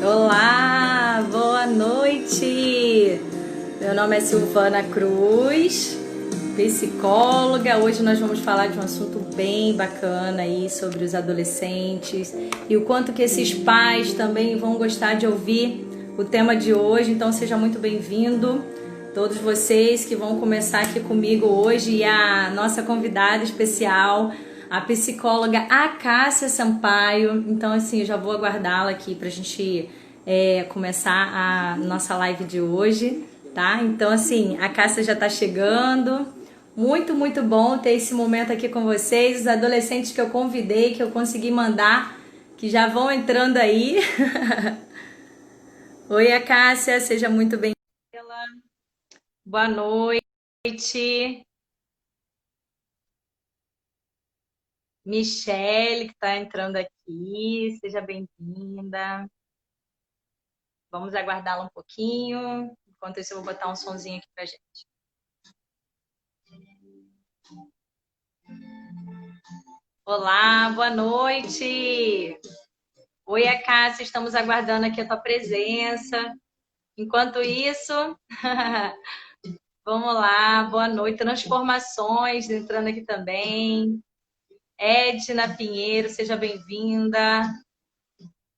Olá, boa noite. Meu nome é Silvana Cruz, psicóloga. Hoje nós vamos falar de um assunto bem bacana aí sobre os adolescentes e o quanto que esses pais também vão gostar de ouvir o tema de hoje. Então seja muito bem-vindo, todos vocês que vão começar aqui comigo hoje, e a nossa convidada especial, a psicóloga Acássia Sampaio. Então, assim, eu já vou aguardá-la aqui pra gente começar a nossa live de hoje, tá? Então, assim, a Cássia já tá chegando. Muito, muito bom ter esse momento aqui com vocês. Os adolescentes que eu convidei, que eu consegui mandar, que já vão entrando aí. Oi, Acássia, seja muito bem-vinda. Boa noite. Michele, que está entrando aqui, seja bem-vinda. Vamos aguardá-la um pouquinho. Enquanto isso, eu vou botar um sonzinho aqui pra gente. Olá, boa noite. Oi, Cássia, estamos aguardando aqui a tua presença. Enquanto isso, vamos lá, boa noite. Transformações entrando aqui também. Edna Pinheiro, seja bem-vinda.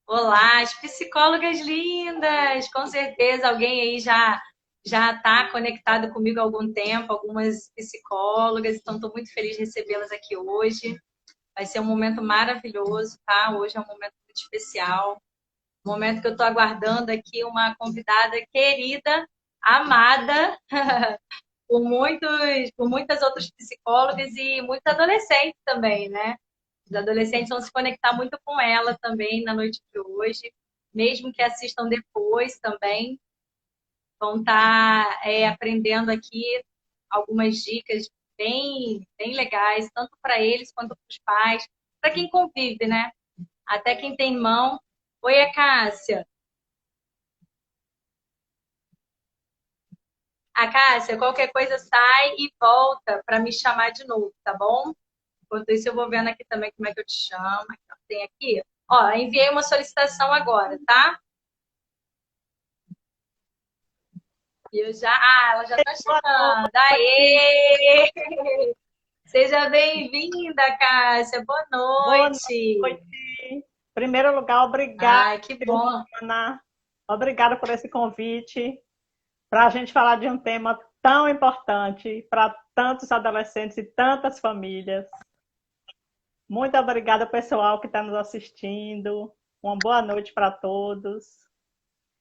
Olá, as psicólogas lindas! Com certeza alguém aí já está conectado comigo há algum tempo, algumas psicólogas, então estou muito feliz de recebê-las aqui hoje. Vai ser um momento maravilhoso, tá? Hoje é um momento muito especial, um momento que eu estou aguardando aqui uma convidada querida, amada, por muitas outras psicólogas e muitos adolescentes também, né? Os adolescentes vão se conectar muito com ela também na noite de hoje, mesmo que assistam depois também, vão estar aprendendo aqui algumas dicas bem legais, tanto para eles quanto para os pais, para quem convive, né? Até quem tem irmão. Oi, Cássia. A Cássia, qualquer coisa sai e volta para me chamar de novo, tá bom? Enquanto isso, eu vou vendo aqui também como é que eu te chamo. Tem aqui. Ó, enviei uma solicitação agora, tá? E eu já. Ah, ela já tá chegando. Aê! Seja bem-vinda, Cássia. Boa Boa noite. noite. Em primeiro lugar, obrigada, Ai, que bom. Silvana. Obrigada por esse convite para a gente falar de um tema tão importante para tantos adolescentes e tantas famílias. Muito obrigada, pessoal que está nos assistindo. Uma boa noite para todos.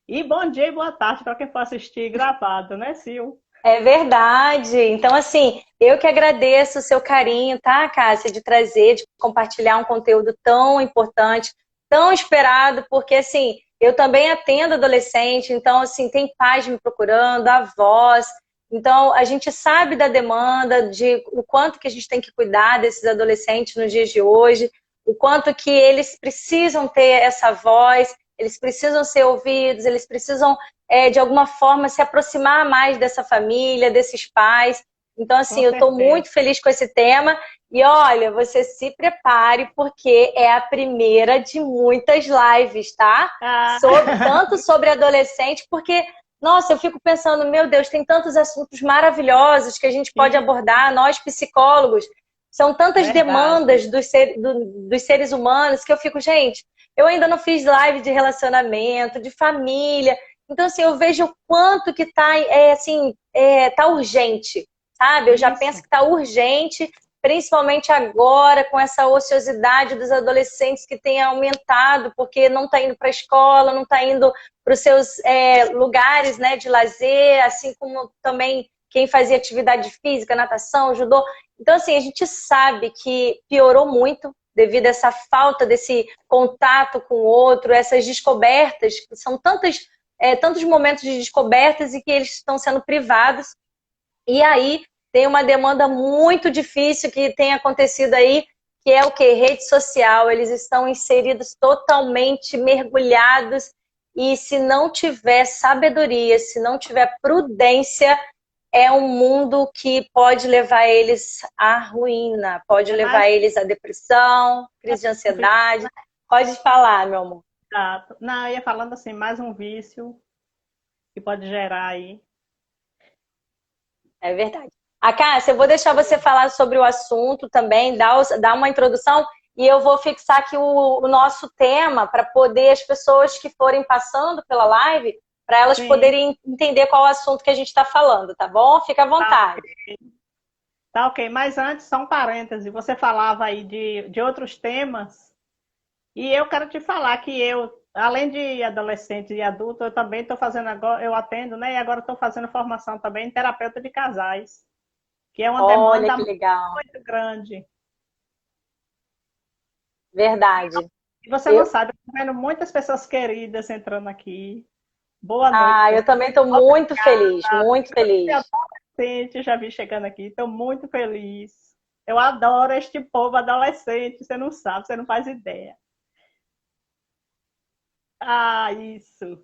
E bom dia e boa tarde para quem for assistir gravado, né, Sil? É verdade. Então, assim, eu que agradeço o seu carinho, tá, Cássia, de trazer, de compartilhar um conteúdo tão importante, tão esperado, porque, assim, eu também atendo adolescente, então, assim, tem pais me procurando, avós. Então, a gente sabe da demanda, de o quanto que a gente tem que cuidar desses adolescentes nos dias de hoje, o quanto que eles precisam ter essa voz, eles precisam ser ouvidos, eles precisam de alguma forma, se aproximar mais dessa família, desses pais. Então, assim, Com eu estou certeza. muito feliz com esse tema. E olha, você se prepare, porque é a primeira de muitas lives, tá? Ah, Tanto sobre adolescente, porque, nossa, eu fico pensando, meu Deus, tem tantos assuntos maravilhosos que a gente pode e abordar, nós psicólogos. São tantas verdade. demandas dos seres humanos que eu fico, gente, eu ainda não fiz live de relacionamento, de família. Então, assim, eu vejo o quanto que tá urgente, sabe? Eu já penso Isso. que tá urgente, principalmente agora, com essa ociosidade dos adolescentes que tem aumentado, porque não está indo para a escola, não está indo para os seus lugares, né, de lazer, assim como também quem fazia atividade física, natação, judô. Então, assim, a gente sabe que piorou muito devido a essa falta desse contato com o outro, essas descobertas, que são tantos momentos de descobertas e que eles estão sendo privados. E aí tem uma demanda muito difícil que tem acontecido aí, que é o quê? Rede social. Eles estão inseridos totalmente mergulhados, e se não tiver sabedoria, se não tiver prudência, é um mundo que pode levar eles à ruína, pode É mais levar eles à depressão, crise de ansiedade. Pode falar, meu amor. Exato. Não, eu ia falando assim, mais um vício que pode gerar aí. É verdade. A Cássia, eu vou deixar você falar sobre o assunto também, dar uma introdução, e eu vou fixar aqui o nosso tema para poder as pessoas que forem passando pela live, para elas Sim, poderem entender qual é o assunto que a gente está falando, tá bom? Fica à tá vontade. ok. Tá ok. Mas antes, só um parêntese. Você falava aí de outros temas, e eu quero te falar que eu, além de adolescente e adulto, eu também estou fazendo agora, eu atendo, né? E agora estou fazendo formação também em terapeuta de casais, que é uma Olha demanda que legal. muito grande. Verdade. E você não Eu, sabe, eu estou vendo muitas pessoas queridas entrando aqui. Boa noite, eu também estou muito feliz, muito feliz. adolescente, já vi chegando aqui, estou muito feliz. Eu adoro este povo adolescente, você não sabe, você não faz ideia. Ah, isso.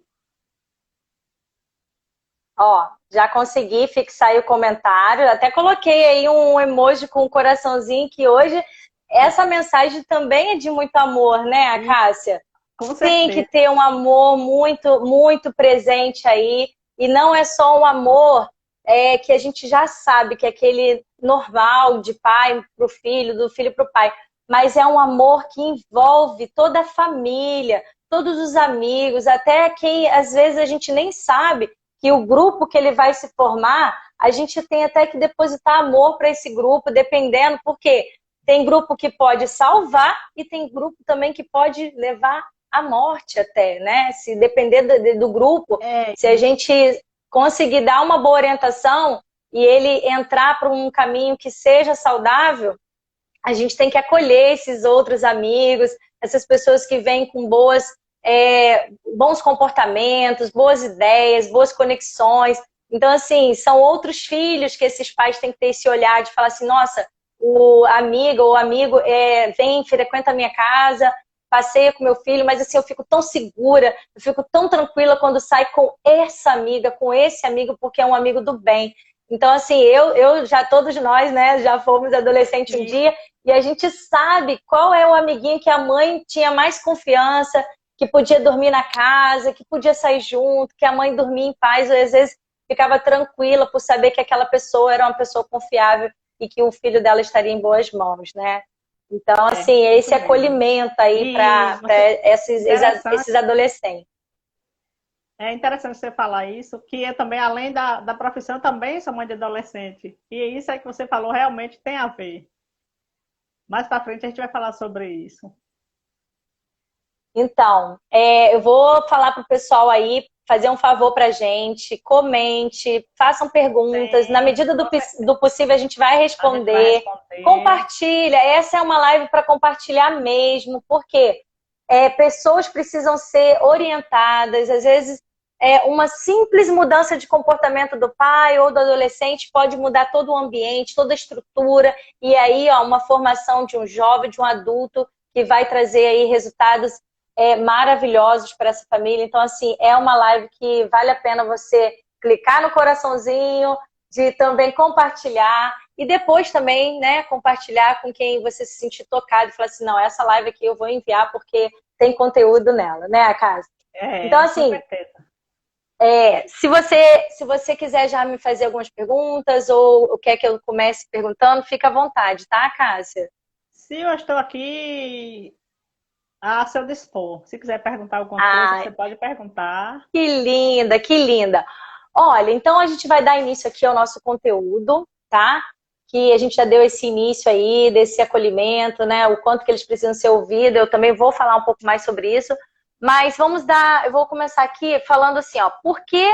Ó, já consegui fixar aí o comentário. Até coloquei aí um emoji com um coraçãozinho que hoje essa mensagem também é de muito amor, né, E, Cássia? com Tem que certeza. ter um amor muito, muito presente aí. E não é só um amor que a gente já sabe que é aquele normal de pai para o filho, do filho para o pai. Mas é um amor que envolve toda a família, todos os amigos, até quem às vezes a gente nem sabe que o grupo que ele vai se formar, a gente tem até que depositar amor para esse grupo, dependendo, porque tem grupo que pode salvar e tem grupo também que pode levar à morte até, né? Se depender do grupo, É se a isso. gente conseguir dar uma boa orientação e ele entrar para um caminho que seja saudável, a gente tem que acolher esses outros amigos, essas pessoas que vêm com bons comportamentos, boas ideias, boas conexões. Então, assim, são outros filhos que esses pais têm que ter esse olhar de falar assim, nossa, o amigo ou amigo vem, frequenta a minha casa, passeia com meu filho, mas assim, eu fico tão segura, eu fico tão tranquila quando sai com essa amiga, com esse amigo, porque é um amigo do bem. Então, assim, eu já, todos nós, né, já fomos adolescentes um E, dia, e a gente sabe qual é o amiguinho que a mãe tinha mais confiança, que podia dormir na casa, que podia sair junto, que a mãe dormia em paz, ou às vezes ficava tranquila por saber que aquela pessoa era uma pessoa confiável e que o filho dela estaria em boas mãos, né? Então, assim, é isso esse mesmo. acolhimento aí E para você, interessante, esses adolescentes. é interessante você falar isso, que eu também, além da profissão, também sou mãe de adolescente. E isso é que você falou realmente tem a ver. Mais para frente a gente vai falar sobre isso. Então, eu vou falar para o pessoal aí fazer um favor para a gente, comente, façam perguntas. Na Sim, medida com certeza. do possível, a gente vai A gente vai responder. responder. Compartilha. Essa é uma live para compartilhar mesmo, porque pessoas precisam ser orientadas. Às vezes, uma simples mudança de comportamento do pai ou do adolescente pode mudar todo o ambiente, toda a estrutura. E aí, ó, uma formação de um jovem, de um adulto, que vai trazer aí resultados maravilhosos para essa família. Então, assim, é uma live que vale a pena você clicar no coraçãozinho, de também compartilhar e depois também, né, compartilhar com quem você se sentir tocado e falar assim, não, essa live aqui eu vou enviar porque tem conteúdo nela, né, Casa? Então, É, com assim, certeza. se você quiser já me fazer algumas perguntas ou quer que eu comece perguntando, fica à vontade, tá, Cássia? Se eu estou aqui a seu dispor, se quiser perguntar alguma coisa, Ah, você pode perguntar. que linda, que linda. Olha, então a gente vai dar início aqui ao nosso conteúdo, tá? Que a gente já deu esse início aí, desse acolhimento, né? O quanto que eles precisam ser ouvidos. Eu também vou falar um pouco mais sobre isso. Mas eu vou começar aqui falando assim, ó, por que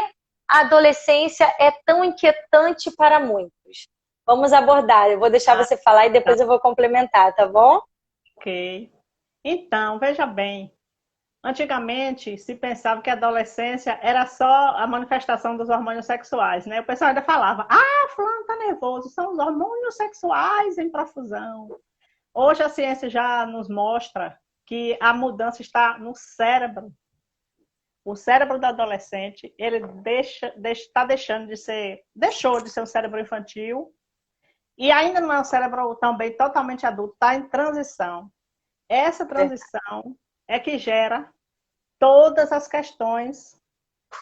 a adolescência é tão inquietante para muitos? Vamos abordar. Eu vou deixar Ah, você falar e tá, depois eu vou complementar, tá bom? ok. Então, veja bem, antigamente se pensava que a adolescência era só a manifestação dos hormônios sexuais, né? O pessoal ainda falava, ah, fulano tá nervoso, são os hormônios sexuais em profusão. Hoje a ciência já nos mostra que a mudança está no cérebro. O cérebro do adolescente, ele está deixando de ser, deixou de ser um cérebro infantil e ainda não é um cérebro também totalmente adulto, está em transição. Essa transição é que gera todas as questões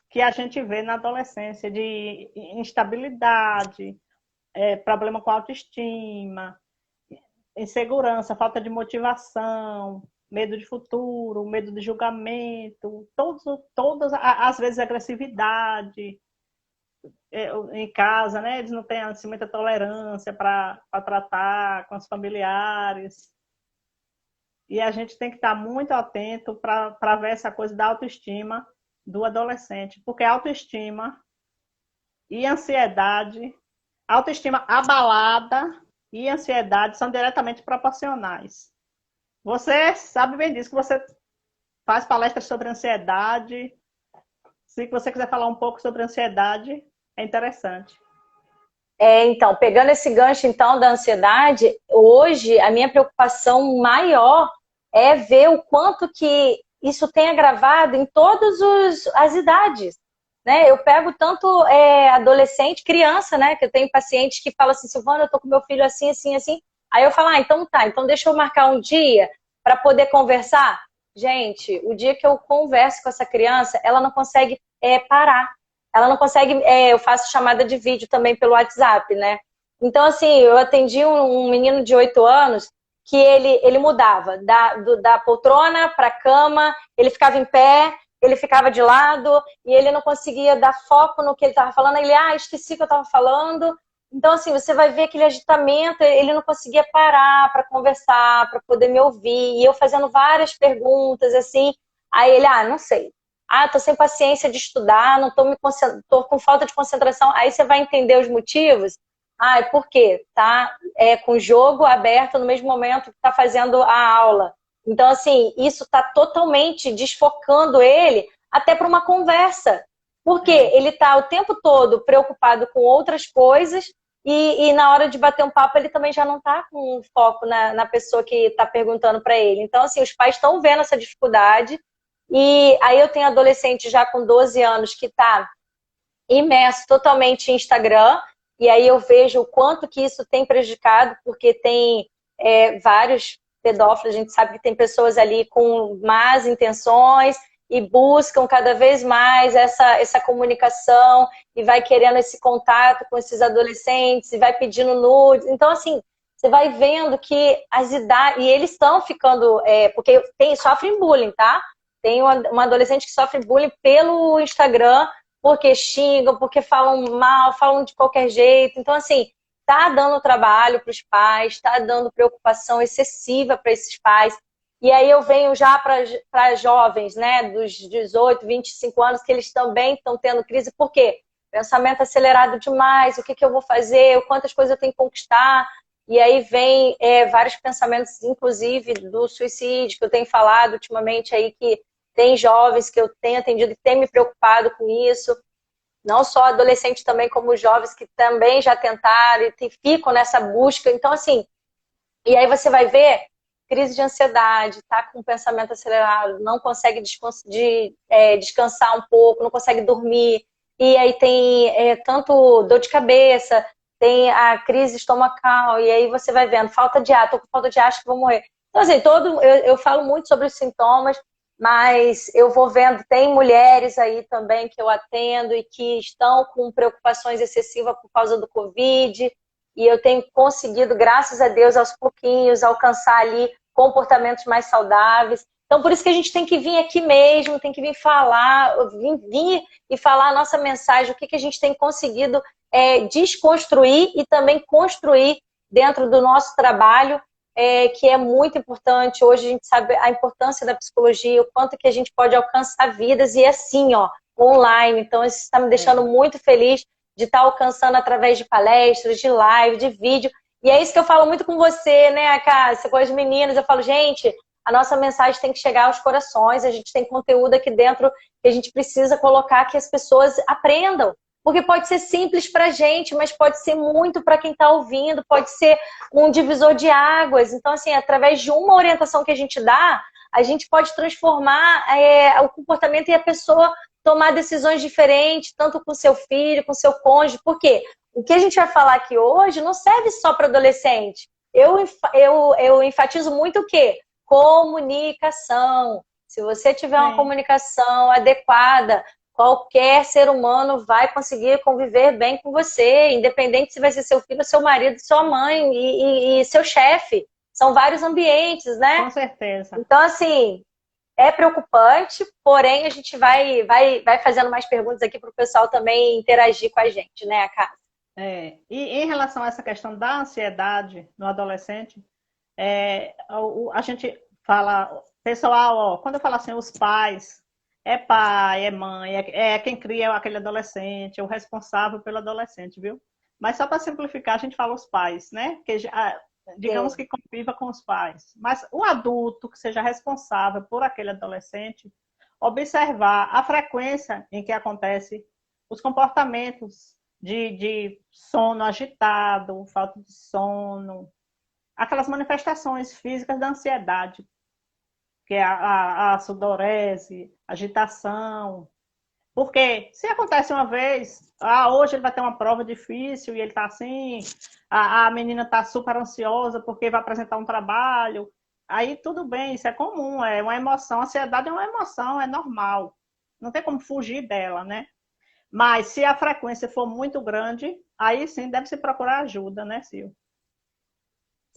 que a gente vê na adolescência, de instabilidade, problema com autoestima, insegurança, falta de motivação, medo de futuro, medo de julgamento, todas às vezes agressividade em casa, né? Eles não têm assim, muita tolerância para tratar com os familiares. E a gente tem que estar muito atento para ver essa coisa da autoestima do adolescente, porque autoestima e ansiedade, autoestima abalada e ansiedade são diretamente proporcionais. Você sabe bem disso, que você faz palestras sobre ansiedade. Se você quiser falar um pouco sobre ansiedade, é interessante. Então, pegando esse gancho então da ansiedade, hoje a minha preocupação maior é ver o quanto que isso tem agravado em todas as idades, né? Eu pego tanto adolescente, criança, né? Que eu tenho pacientes que falam assim, Silvana, eu tô com meu filho assim, assim, assim. Aí eu falo, então tá, então deixa eu marcar um dia para poder conversar. Gente, o dia que eu converso com essa criança, ela não consegue parar. Ela não consegue, eu faço chamada de vídeo também pelo WhatsApp, né? Então, assim, eu atendi um menino de 8 anos que ele mudava da poltrona para a cama, ele ficava em pé, ele ficava de lado e ele não conseguia dar foco no que ele estava falando. Ele, esqueci o que eu estava falando. Então, assim, você vai ver aquele agitamento, ele não conseguia parar para conversar, para poder me ouvir. E eu fazendo várias perguntas, assim. Aí ele, não sei. Tô sem paciência de estudar, não tô com falta de concentração. Aí você vai entender os motivos. É por quê? Tá com o jogo aberto no mesmo momento que tá fazendo a aula. Então, assim, isso tá totalmente desfocando ele até para uma conversa. Porque ele tá o tempo todo preocupado com outras coisas e na hora de bater um papo ele também já não tá com foco na pessoa que tá perguntando para ele. Então, assim, os pais estão vendo essa dificuldade. E aí eu tenho adolescente já com 12 anos que está imerso totalmente em Instagram, e aí eu vejo o quanto que isso tem prejudicado, porque tem vários pedófilos, a gente sabe que tem pessoas ali com más intenções e buscam cada vez mais essa comunicação e vai querendo esse contato com esses adolescentes e vai pedindo nudes. Então, assim, você vai vendo que as idades... E eles estão ficando... porque sofrem bullying, tá? Tem uma adolescente que sofre bullying pelo Instagram, porque xingam, porque falam mal, falam de qualquer jeito. Então, assim, tá dando trabalho para os pais, tá dando preocupação excessiva para esses pais. E aí eu venho já para jovens, né, dos 18, 25 anos, que eles também estão tendo crise. Por quê? Pensamento acelerado demais, o que eu vou fazer, quantas coisas eu tenho que conquistar. E aí vem vários pensamentos, inclusive do suicídio, que eu tenho falado ultimamente aí, que tem jovens que eu tenho atendido que têm me preocupado com isso. Não só adolescentes também, como jovens que também já tentaram e ficam nessa busca. Então, assim, e aí você vai ver crise de ansiedade, tá com pensamento acelerado, não consegue descansar um pouco, não consegue dormir. E aí tem tanto dor de cabeça, tem a crise estomacal, e aí você vai vendo falta de ar, tô com falta de ar, acho que vou morrer. Então, assim, eu falo muito sobre os sintomas, mas eu vou vendo, tem mulheres aí também que eu atendo e que estão com preocupações excessivas por causa do Covid, e eu tenho conseguido, graças a Deus, aos pouquinhos, alcançar ali comportamentos mais saudáveis. Então, por isso que a gente tem que vir aqui mesmo, tem que vir falar, vir e falar a nossa mensagem, o que a gente tem conseguido desconstruir e também construir dentro do nosso trabalho, que é muito importante. Hoje a gente sabe a importância da psicologia, o quanto que a gente pode alcançar vidas, e assim, online. Então isso está me deixando muito feliz de estar alcançando através de palestras, de live, de vídeo. E é isso que eu falo muito com você, né, Cássia, com as meninas. Eu falo, gente, a nossa mensagem tem que chegar aos corações, a gente tem conteúdo aqui dentro que a gente precisa colocar, que as pessoas aprendam. Porque pode ser simples para a gente, mas pode ser muito para quem está ouvindo, pode ser um divisor de águas. Então, assim, através de uma orientação que a gente dá, a gente pode transformar o comportamento e a pessoa tomar decisões diferentes, tanto com seu filho, com seu cônjuge. Por quê? O que a gente vai falar aqui hoje não serve só para adolescente. Eu enfatizo muito o quê? Comunicação. Se você tiver uma Sim. comunicação adequada, qualquer ser humano vai conseguir conviver bem com você, independente se vai ser seu filho, seu marido, sua mãe e seu chefe. São vários ambientes, né? Com certeza. Então, assim, é preocupante, porém a gente vai fazendo mais perguntas aqui para o pessoal também interagir com a gente, né, Cá? E em relação a essa questão da ansiedade no adolescente, a gente fala, pessoal, ó, quando eu falo assim, os pais, é pai, é mãe, é quem cria aquele adolescente, é o responsável pelo adolescente, viu? Mas só para simplificar, a gente fala os pais, né? Que, digamos Sim. que conviva com os pais. Mas o adulto que seja responsável por aquele adolescente, observar a frequência em que acontece os comportamentos de sono agitado, falta de sono, aquelas manifestações físicas da ansiedade, que é a sudorese, agitação. Porque se acontece uma vez, hoje ele vai ter uma prova difícil e ele está assim, a menina está super ansiosa porque vai apresentar um trabalho, aí tudo bem, isso é comum, é uma emoção, a ansiedade é uma emoção, é normal, não tem como fugir dela, né? Mas se a frequência for muito grande, aí sim deve se procurar ajuda, né, Sil?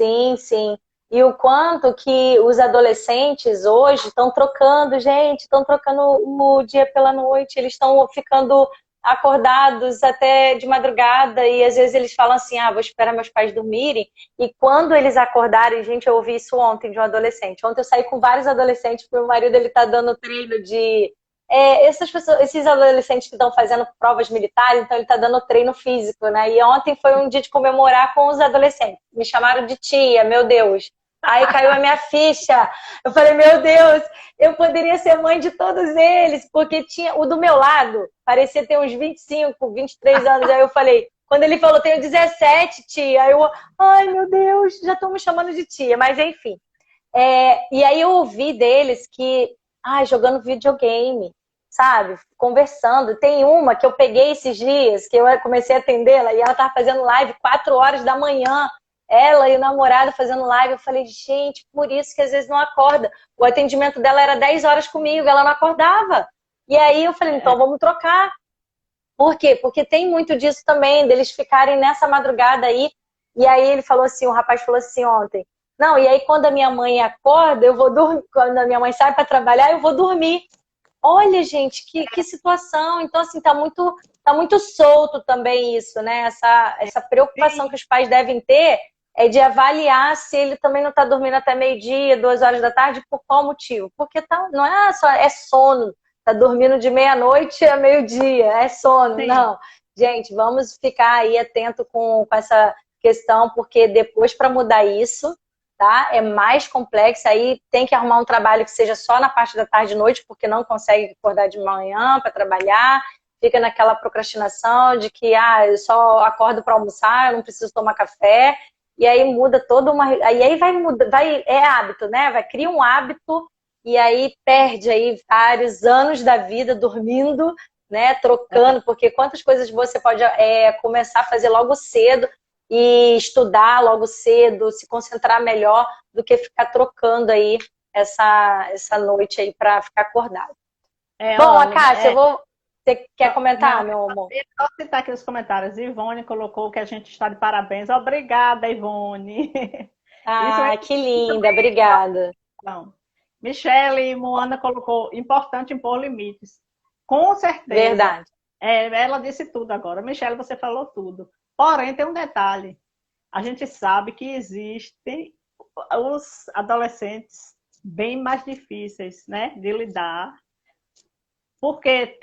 Sim, sim. E o quanto que os adolescentes hoje estão trocando, gente, estão trocando o dia pela noite, eles estão ficando acordados até de madrugada e às vezes eles falam assim, vou esperar meus pais dormirem. E quando eles acordarem, gente, eu ouvi isso ontem de um adolescente. Ontem eu saí com vários adolescentes, porque meu marido ele tá dando treino de essas pessoas, esses adolescentes que estão fazendo provas militares, então ele está dando treino físico, né? E ontem foi um dia de comemorar com os adolescentes. Me chamaram de tia, meu Deus. Aí caiu a minha ficha. Eu falei, meu Deus, eu poderia ser mãe de todos eles, porque tinha o do meu lado, parecia ter uns 25, 23 anos. Aí eu falei, quando ele falou, tenho 17, tia. Aí eu, ai meu Deus, já estão me chamando de tia. Mas enfim. E aí eu ouvi deles que, jogando videogame, sabe? Conversando. Tem uma que eu peguei esses dias, que eu comecei a atendê-la, e ela tava fazendo live 4 horas da manhã. Ela e o namorado fazendo live. Eu falei, gente, por isso que às vezes não acorda. O atendimento dela era 10 horas comigo, ela não acordava. E aí eu falei, então vamos trocar. Por quê? Porque tem muito disso também, deles ficarem nessa madrugada aí. E aí ele falou assim, o rapaz falou assim ontem, não, e aí quando a minha mãe acorda, eu vou dormir, quando a minha mãe sai para trabalhar, eu vou dormir. Olha, gente, que situação. Então, assim, tá muito solto também isso, né? Essa preocupação Sim, que os pais devem ter é de avaliar se ele também não está dormindo até meio-dia, 2 horas da tarde, por qual motivo? Porque não é só sono, tá dormindo de meia-noite a meio-dia, é sono. sim. Não. Gente, vamos ficar aí atento com essa questão, porque depois para mudar isso, tá? É mais complexo, aí tem que arrumar um trabalho que seja só na parte da tarde e noite, porque não consegue acordar de manhã para trabalhar, fica naquela procrastinação de que eu só acordo para almoçar, eu não preciso tomar café, e aí muda toda uma. Aí vai mudar, é hábito, né? Vai criar um hábito e aí perde aí vários anos da vida dormindo, né? Trocando, porque quantas coisas você pode começar a fazer logo cedo e estudar logo cedo, se concentrar melhor do que ficar trocando aí essa noite aí para ficar acordado. Bom, Olha, Cássia, você quer comentar, não, meu amor? eu só citar aqui os comentários. Ivone colocou que a gente está de parabéns. Obrigada, Ivone. Isso é Que linda, obrigada. não. Michele Moana colocou importante impor limites. Com certeza. Verdade. Ela disse tudo agora. Michele, você falou tudo. Porém, tem um detalhe. A gente sabe que existem os adolescentes bem mais difíceis, né, de lidar, porque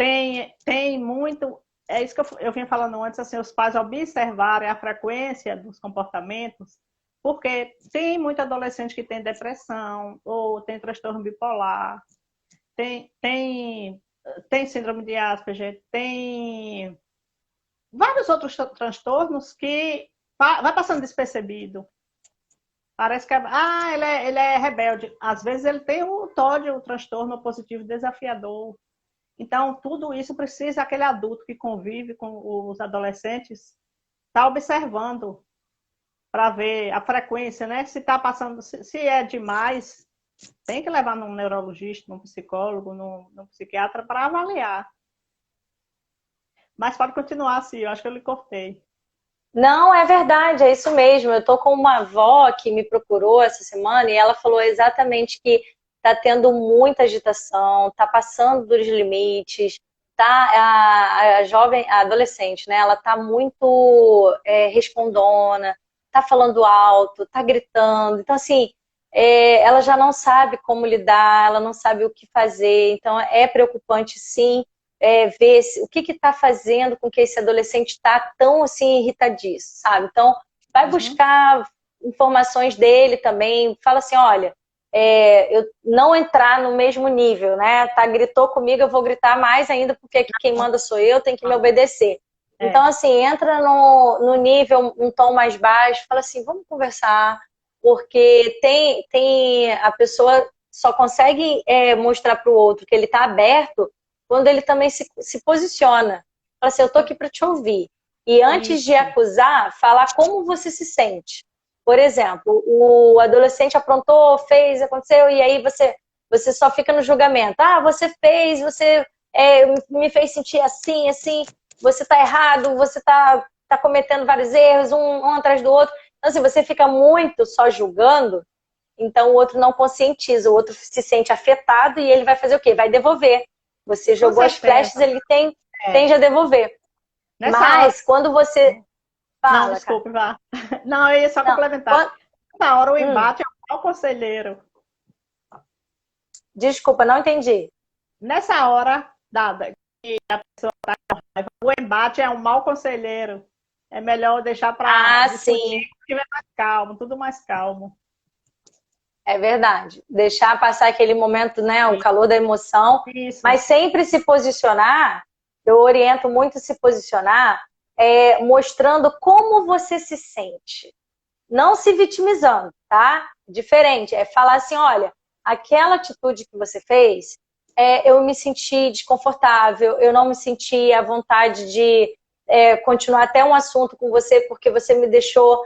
tem muito. É isso que eu vinha falando antes, assim, os pais observarem a frequência dos comportamentos, porque tem muito adolescente que tem depressão ou tem transtorno bipolar, tem, tem, tem síndrome de Asperger, tem vários outros transtornos que vai passando despercebido. Parece que ele é rebelde. Às vezes ele tem o TOD, o transtorno positivo desafiador. Então, tudo isso precisa aquele adulto que convive com os adolescentes estar observando para ver a frequência, né? Se está passando, se é demais, Tem que levar num neurologista, num psicólogo, num psiquiatra para avaliar. Mas pode continuar assim, eu acho que eu lhe cortei. Não, é verdade, é isso mesmo. Eu tô com uma avó que me procurou essa semana e ela falou exatamente que tá tendo muita agitação, tá passando dos limites, tá a jovem, a adolescente, né? Ela tá muito respondona, tá falando alto, tá gritando. Então, assim, ela já não sabe como lidar, ela não sabe o que fazer. Então, é preocupante, sim, ver o que está fazendo com que esse adolescente está tão assim irritadiço, sabe? Então, vai Uhum. buscar informações dele também, fala assim, olha, eu não entrar no mesmo nível, né? Tá, gritou comigo, eu vou gritar mais ainda, porque aqui quem manda sou eu, tem que me obedecer. Então, É, assim, entra no nível, um tom mais baixo, fala assim, vamos conversar, porque tem a pessoa só consegue mostrar para o outro que ele está aberto quando ele também se posiciona. Fala assim, eu tô aqui para te ouvir. E antes de isso. acusar, falar como você se sente. Por exemplo, o adolescente aprontou, fez, aconteceu, e aí você só fica no julgamento. Ah, você fez, você me fez sentir assim, assim, você tá errado, você tá cometendo vários erros, um atrás do outro. Então, assim, você fica muito só julgando, então o outro não conscientiza, o outro se sente afetado e ele vai fazer o quê? Vai devolver. Você Com jogou as flechas, certeza. ele É. tende a devolver. Nessa hora. Mas quando você Não, fala, cara, desculpe, vá. Não, eu ia só não, complementar. Nessa hora o hum, embate é um mau conselheiro. desculpa, não entendi. Nessa hora, dada que a pessoa está com raiva, o embate é um mau conselheiro. É melhor deixar para Ah, discutir sim, quando estiver mais calmo, tudo mais calmo. é verdade. Deixar passar aquele momento, né, o calor da emoção, Isso, mas sempre se posicionar, eu oriento muito se posicionar, mostrando como você se sente. Não se vitimizando, tá? Diferente, é falar assim, olha, aquela atitude que você fez, eu me senti desconfortável, eu não me senti à vontade de continuar até um assunto com você porque você me deixou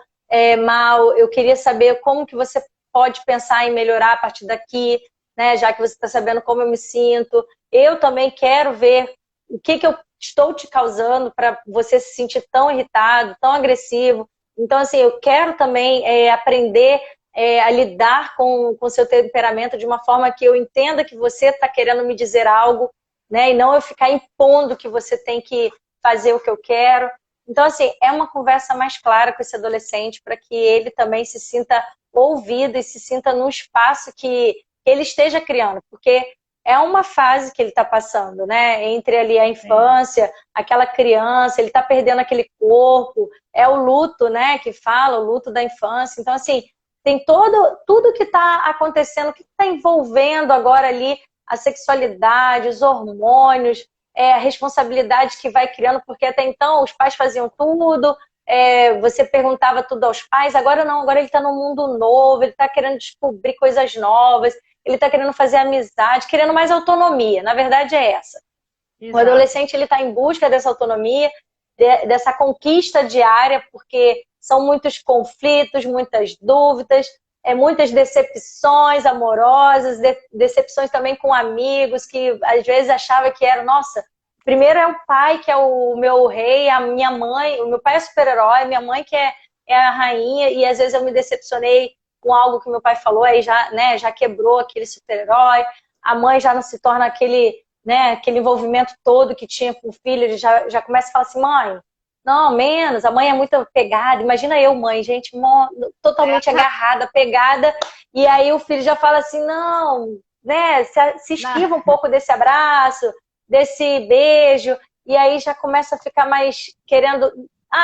mal, eu queria saber como que você pode pensar em melhorar a partir daqui, né? Já que você está sabendo como eu me sinto. Eu também quero ver o que eu estou te causando para você se sentir tão irritado, tão agressivo. Então, assim, eu quero também aprender a lidar com o seu temperamento de uma forma que eu entenda que você está querendo me dizer algo, né? E não eu ficar impondo que você tem que fazer o que eu quero. Então, assim, é uma conversa mais clara com esse adolescente para que ele também se sinta ouvido e se sinta num espaço que ele esteja criando, porque é uma fase que ele está passando, né? Entre ali a sim. infância, aquela criança, ele está perdendo aquele corpo, é o luto, né? Que fala, o luto da infância. Então, assim, tem tudo que está acontecendo, que está envolvendo agora ali a sexualidade, os hormônios, a responsabilidade que vai criando, porque até então os pais faziam tudo, você perguntava tudo aos pais, agora não, agora ele está num mundo novo, ele está querendo descobrir coisas novas, ele está querendo fazer amizade, querendo mais autonomia. Na verdade é essa. O Exato. adolescente ele está em busca dessa autonomia, dessa conquista diária, porque são muitos conflitos, muitas dúvidas, muitas decepções amorosas, decepções também com amigos que às vezes achava que era, nossa, primeiro é o pai que é o meu rei, a minha mãe, o meu pai é super-herói, minha mãe que é a rainha, e às vezes eu me decepcionei com algo que meu pai falou, aí já, né, já quebrou aquele super-herói, a mãe já não se torna aquele, né, aquele envolvimento todo que tinha com o filho, ele já começa a falar assim, mãe, não, menos, a mãe é muito pegada, imagina eu, mãe, gente, totalmente agarrada, pegada, e aí o filho já fala assim, não, né, se Não, esquiva um pouco desse abraço, desse beijo, e aí já começa a ficar mais querendo,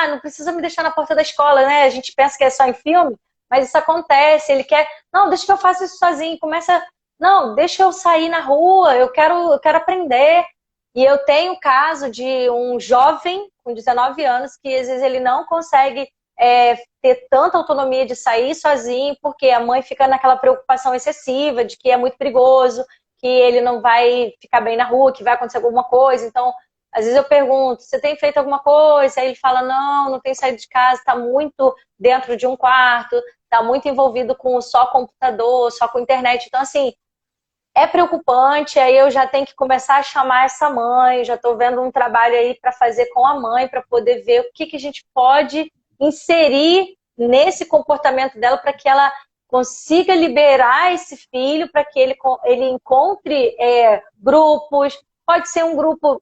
não precisa me deixar na porta da escola, né, a gente pensa que é só em filme, mas isso acontece, ele quer, não, deixa que eu faça isso sozinho, começa, não, deixa eu sair na rua, eu quero aprender. E eu tenho o caso de um jovem com 19 anos que às vezes ele não consegue ter tanta autonomia de sair sozinho, porque a mãe fica naquela preocupação excessiva de que é muito perigoso, que ele não vai ficar bem na rua, que vai acontecer alguma coisa. Então, às vezes eu pergunto, você tem feito alguma coisa? Aí ele fala, não, não tenho saído de casa, está muito dentro de um quarto, está muito envolvido com só computador, só com internet. Então, assim, é preocupante, aí eu já tenho que começar a chamar essa mãe, já estou vendo um trabalho aí para fazer com a mãe, para poder ver o que a gente pode inserir nesse comportamento dela para que ela consiga liberar esse filho, para que ele encontre grupos, pode ser um grupo,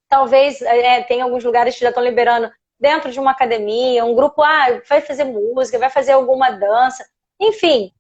talvez, tem alguns lugares que já estão liberando dentro de uma academia, um grupo, vai fazer música, vai fazer alguma dança, enfim,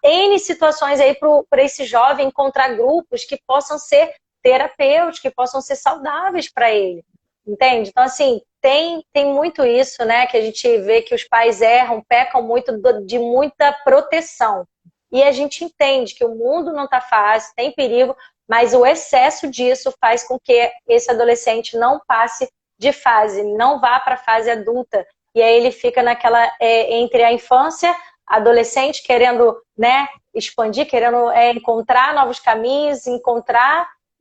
N situações aí para esse jovem encontrar grupos que possam ser terapêuticos, que possam ser saudáveis para ele, entende? Então, assim, tem muito isso, né, que a gente vê que os pais erram, pecam muito de muita proteção. E a gente entende que o mundo não está fácil, tem perigo, mas o excesso disso faz com que esse adolescente não passe de fase, não vá para a fase adulta. E aí ele fica naquela, entre a infância, adolescente, querendo, né, expandir, querendo encontrar novos caminhos,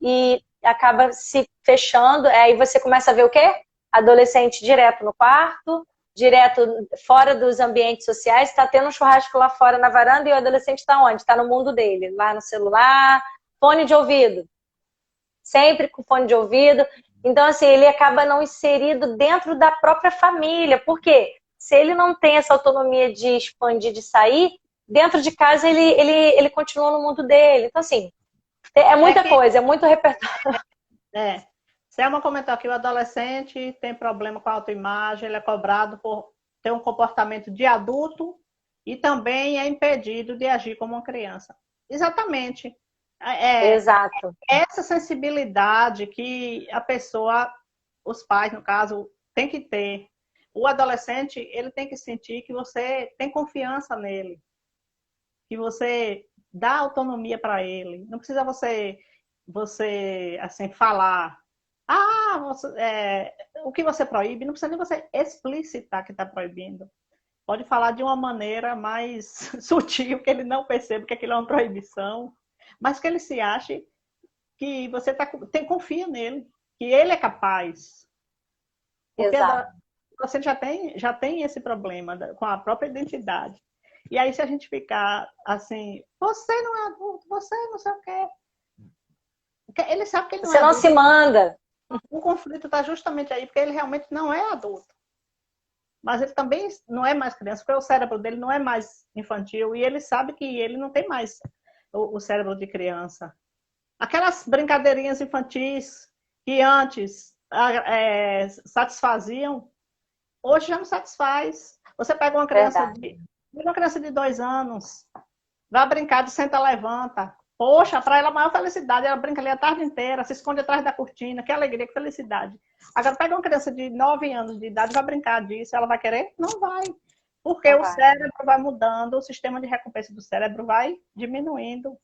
e acaba se fechando. Aí você começa a ver o quê? Adolescente direto no quarto, direto fora dos ambientes sociais, está tendo um churrasco lá fora na varanda e o adolescente está onde? Está no mundo dele, lá no celular, fone de ouvido. Sempre com fone de ouvido. Então, assim, ele acaba não inserido dentro da própria família. Por quê? Se ele não tem essa autonomia de expandir, de sair, dentro de casa ele continua no mundo dele. Então, assim, é muita coisa, é muito repertório. Selma comentou que o adolescente tem problema com a autoimagem, ele é cobrado por ter um comportamento de adulto e também é impedido de agir como uma criança. Exatamente. Exato. Essa sensibilidade que a pessoa, os pais, no caso, tem que ter. O adolescente, ele tem que sentir que você tem confiança nele, que você dá autonomia para ele. Não precisa você assim, falar, o que você proíbe, não precisa nem você explicitar que está proibindo. Pode falar de uma maneira mais sutil, que ele não perceba que aquilo é uma proibição, mas que ele se ache que você confia nele, que ele é capaz. Porque você já tem esse problema com a própria identidade. E aí, se a gente ficar assim, você não é adulto, você não sei o quê. Ele sabe que ele não você é não adulto. se manda. O conflito está justamente aí, porque ele realmente não é adulto. Mas ele também não é mais criança, porque o cérebro dele não é mais infantil e ele sabe que ele não tem mais o cérebro de criança. Aquelas brincadeirinhas infantis que antes satisfaziam, hoje já não satisfaz. Você pega uma criança de 2 anos, vai brincar de senta, levanta. Poxa, para ela a maior felicidade, ela brinca ali a tarde inteira, se esconde atrás da cortina, que alegria, que felicidade. Agora pega uma criança de 9 anos de idade, vai brincar disso, ela vai querer? Não vai. Porque o cérebro vai mudando, o sistema de recompensa do cérebro vai diminuindo.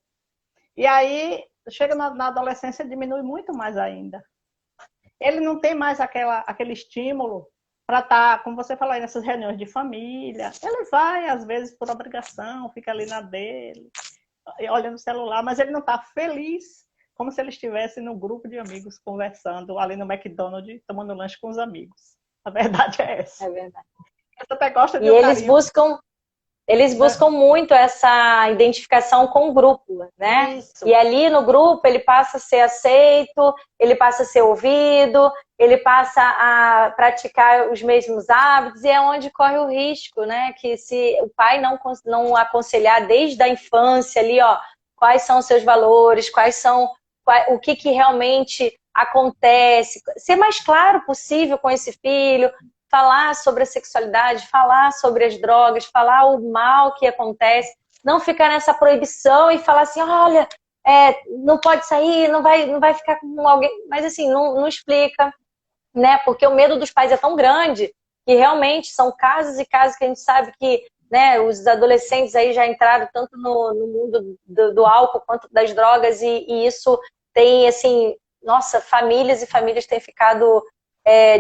E aí, chega na adolescência, diminui muito mais ainda. Ele não tem mais aquele estímulo para estar, como você falou aí, nessas reuniões de família. Ele vai, às vezes, por obrigação, fica ali na dele, olhando o celular, mas ele não está feliz, como se ele estivesse no grupo de amigos, conversando ali no McDonald's, tomando lanche com os amigos. A verdade é essa. É verdade. Você até gosta de e eles buscam muito essa identificação com o grupo, né? Isso. E ali no grupo ele passa a ser aceito, ele passa a ser ouvido, ele passa a praticar os mesmos hábitos, e é onde corre o risco, né? Que se o pai não aconselhar desde a infância ali, ó, quais são os seus valores, o que realmente acontece, ser mais claro possível com esse filho, falar sobre a sexualidade, falar sobre as drogas, falar o mal que acontece, não ficar nessa proibição e falar assim, olha, não pode sair, não vai ficar com alguém, mas assim, não explica, né? Porque o medo dos pais é tão grande que realmente são casos e casos que a gente sabe que, né, os adolescentes aí já entraram tanto no mundo do álcool quanto das drogas e isso tem, assim, nossa, famílias e famílias têm ficado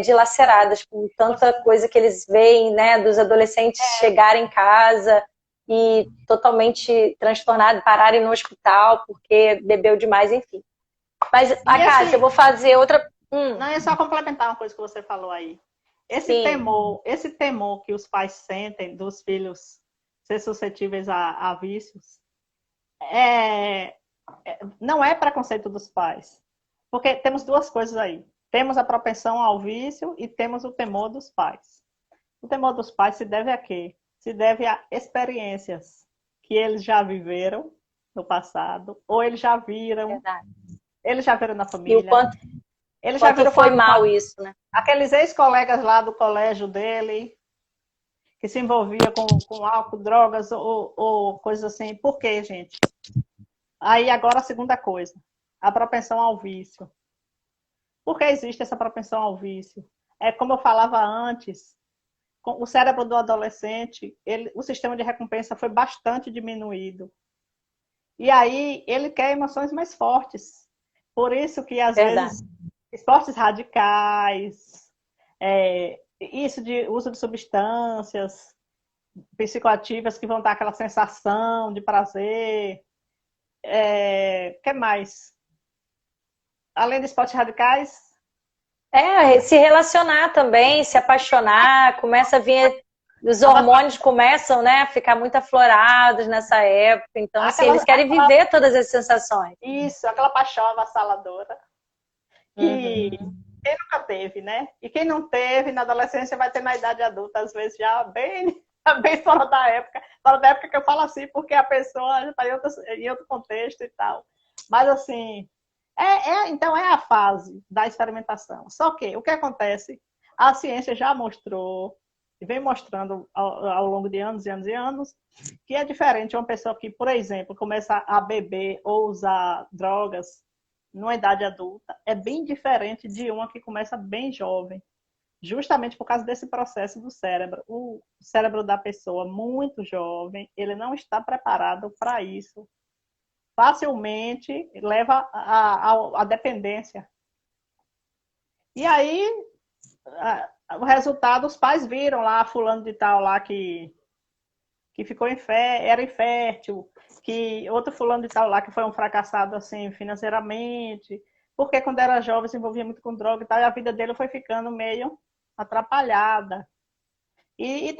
dilaceradas com tanta coisa que eles veem, né, dos adolescentes chegarem em casa e totalmente transtornados, pararem no hospital porque bebeu demais, enfim. Mas, Cássia, eu vou fazer outra... Não, é só complementar uma coisa que você falou aí. Esse temor que os pais sentem dos filhos ser suscetíveis a vícios, não é preconceito dos pais. Porque temos duas coisas aí. Temos a propensão ao vício e temos o temor dos pais. O temor dos pais se deve a quê? Se deve a experiências que eles já viveram no passado, ou eles já viram, Verdade. eles já viram na E o família. quanto, Eles já quanto viram foi mal isso, né? aqueles ex-colegas lá do colégio dele, que se envolvia com álcool, drogas ou coisas assim. Por quê, gente? Aí agora a segunda coisa, a propensão ao vício. Por que existe essa propensão ao vício? É como eu falava antes, o cérebro do adolescente, o sistema de recompensa foi bastante diminuído. E aí ele quer emoções mais fortes. Por isso que às Verdade. vezes esportes radicais, isso de uso de substâncias psicoativas que vão dar aquela sensação de prazer. Que mais? Além de esportes radicais, Se relacionar também, se apaixonar, começa a vir, os hormônios começam, né, a ficar muito aflorados nessa época. Então, assim, eles querem viver todas as sensações. Isso, aquela paixão avassaladora que Uhum. quem nunca teve, né? E quem não teve na adolescência vai ter na idade adulta, às vezes já bem fora da época que eu falo assim, porque a pessoa já está em outro contexto e tal. Mas assim, então é a fase da experimentação. Só que o que acontece? A ciência já mostrou, e vem mostrando ao longo de anos e anos e anos, que é diferente uma pessoa que, por exemplo, começa a beber ou usar drogas numa idade adulta, é bem diferente de uma que começa bem jovem, justamente por causa desse processo do cérebro. O cérebro da pessoa muito jovem, ele não está preparado para isso. Facilmente leva a dependência. E aí, o resultado, os pais viram lá, fulano de tal lá que ficou era infértil, que outro fulano de tal lá que foi um fracassado assim financeiramente, porque quando era jovem se envolvia muito com droga e tal, e a vida dele foi ficando meio atrapalhada. E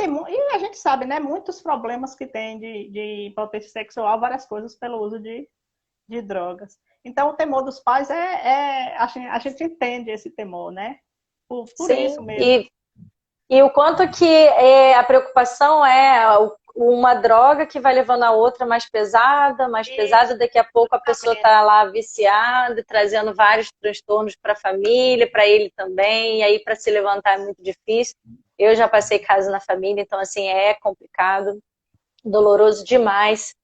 a gente sabe, né, muitos problemas que tem de impotência sexual, várias coisas pelo uso de drogas. Então, o temor dos pais a gente entende esse temor, né? Por isso Sim, mesmo. e o quanto que a preocupação é uma droga que vai levando a outra mais pesada, daqui a pouco a pessoa está lá viciada, trazendo vários transtornos para a família, para ele também, e aí para se levantar é muito difícil. Eu já passei caso na família, então assim, é complicado, doloroso demais,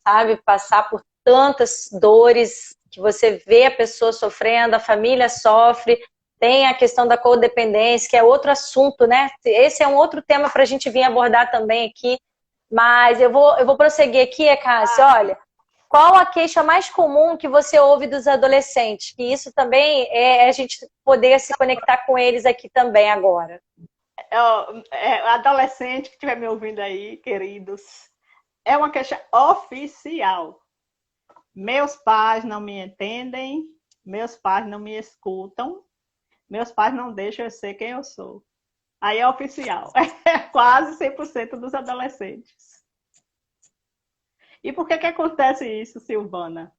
sabe? Passar por tantas dores que você vê a pessoa sofrendo, a família sofre, tem a questão da codependência, que é outro assunto, né? Esse é um outro tema para a gente vir abordar também aqui, mas eu vou prosseguir aqui, Cássia, olha, qual a queixa mais comum que você ouve dos adolescentes? Que isso também é a gente poder se conectar com eles aqui também agora. Adolescente que estiver me ouvindo aí, queridos, é uma queixa oficial. Meus pais não me entendem, meus pais não me escutam, meus pais não deixam eu ser quem eu sou. Aí é oficial. É quase 100% dos adolescentes. E por que acontece isso, Silvana?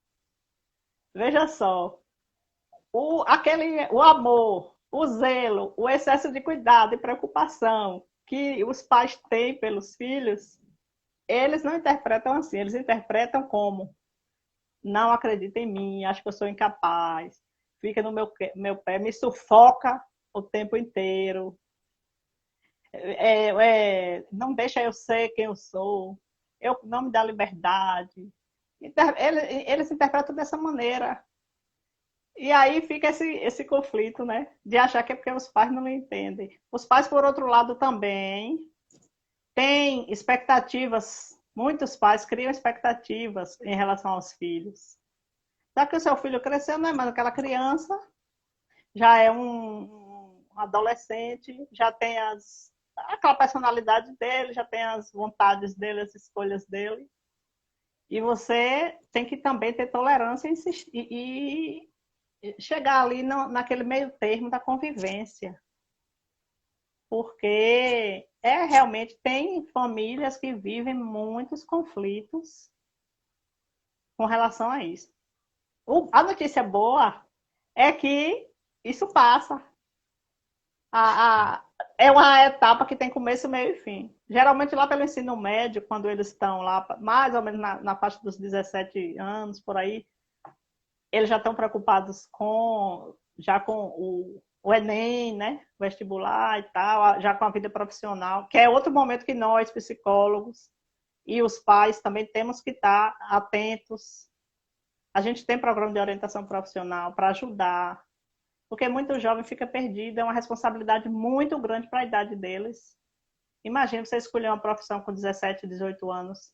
Veja só. O amor, o zelo, o excesso de cuidado e preocupação que os pais têm pelos filhos, eles não interpretam assim. Eles interpretam como: não acredita em mim, acho que eu sou incapaz, fica no meu pé, me sufoca o tempo inteiro, não deixa eu ser quem eu sou, não me dá liberdade. Eles interpretam dessa maneira. E aí fica esse conflito, né? De achar que é porque os pais não entendem. Os pais, por outro lado, também têm expectativas. Muitos pais criam expectativas em relação aos filhos. Só que o seu filho cresceu, não é mais aquela criança, já é um adolescente, já tem aquela personalidade dele, já tem as vontades dele, as escolhas dele. E você tem que também ter tolerância e chegar ali naquele meio termo da convivência. Porque realmente tem famílias que vivem muitos conflitos com relação a isso. A notícia boa é que isso passa. É uma etapa que tem começo, meio e fim. Geralmente lá pelo ensino médio, quando eles estão lá, mais ou menos na faixa dos 17 anos, por aí, eles já estão preocupados já com o Enem, né? Vestibular e tal, já com a vida profissional, que é outro momento que nós, psicólogos, e os pais também temos que estar atentos. A gente tem programa de orientação profissional para ajudar, porque muito jovem fica perdido, é uma responsabilidade muito grande para a idade deles. Imagina você escolher uma profissão com 17, 18 anos,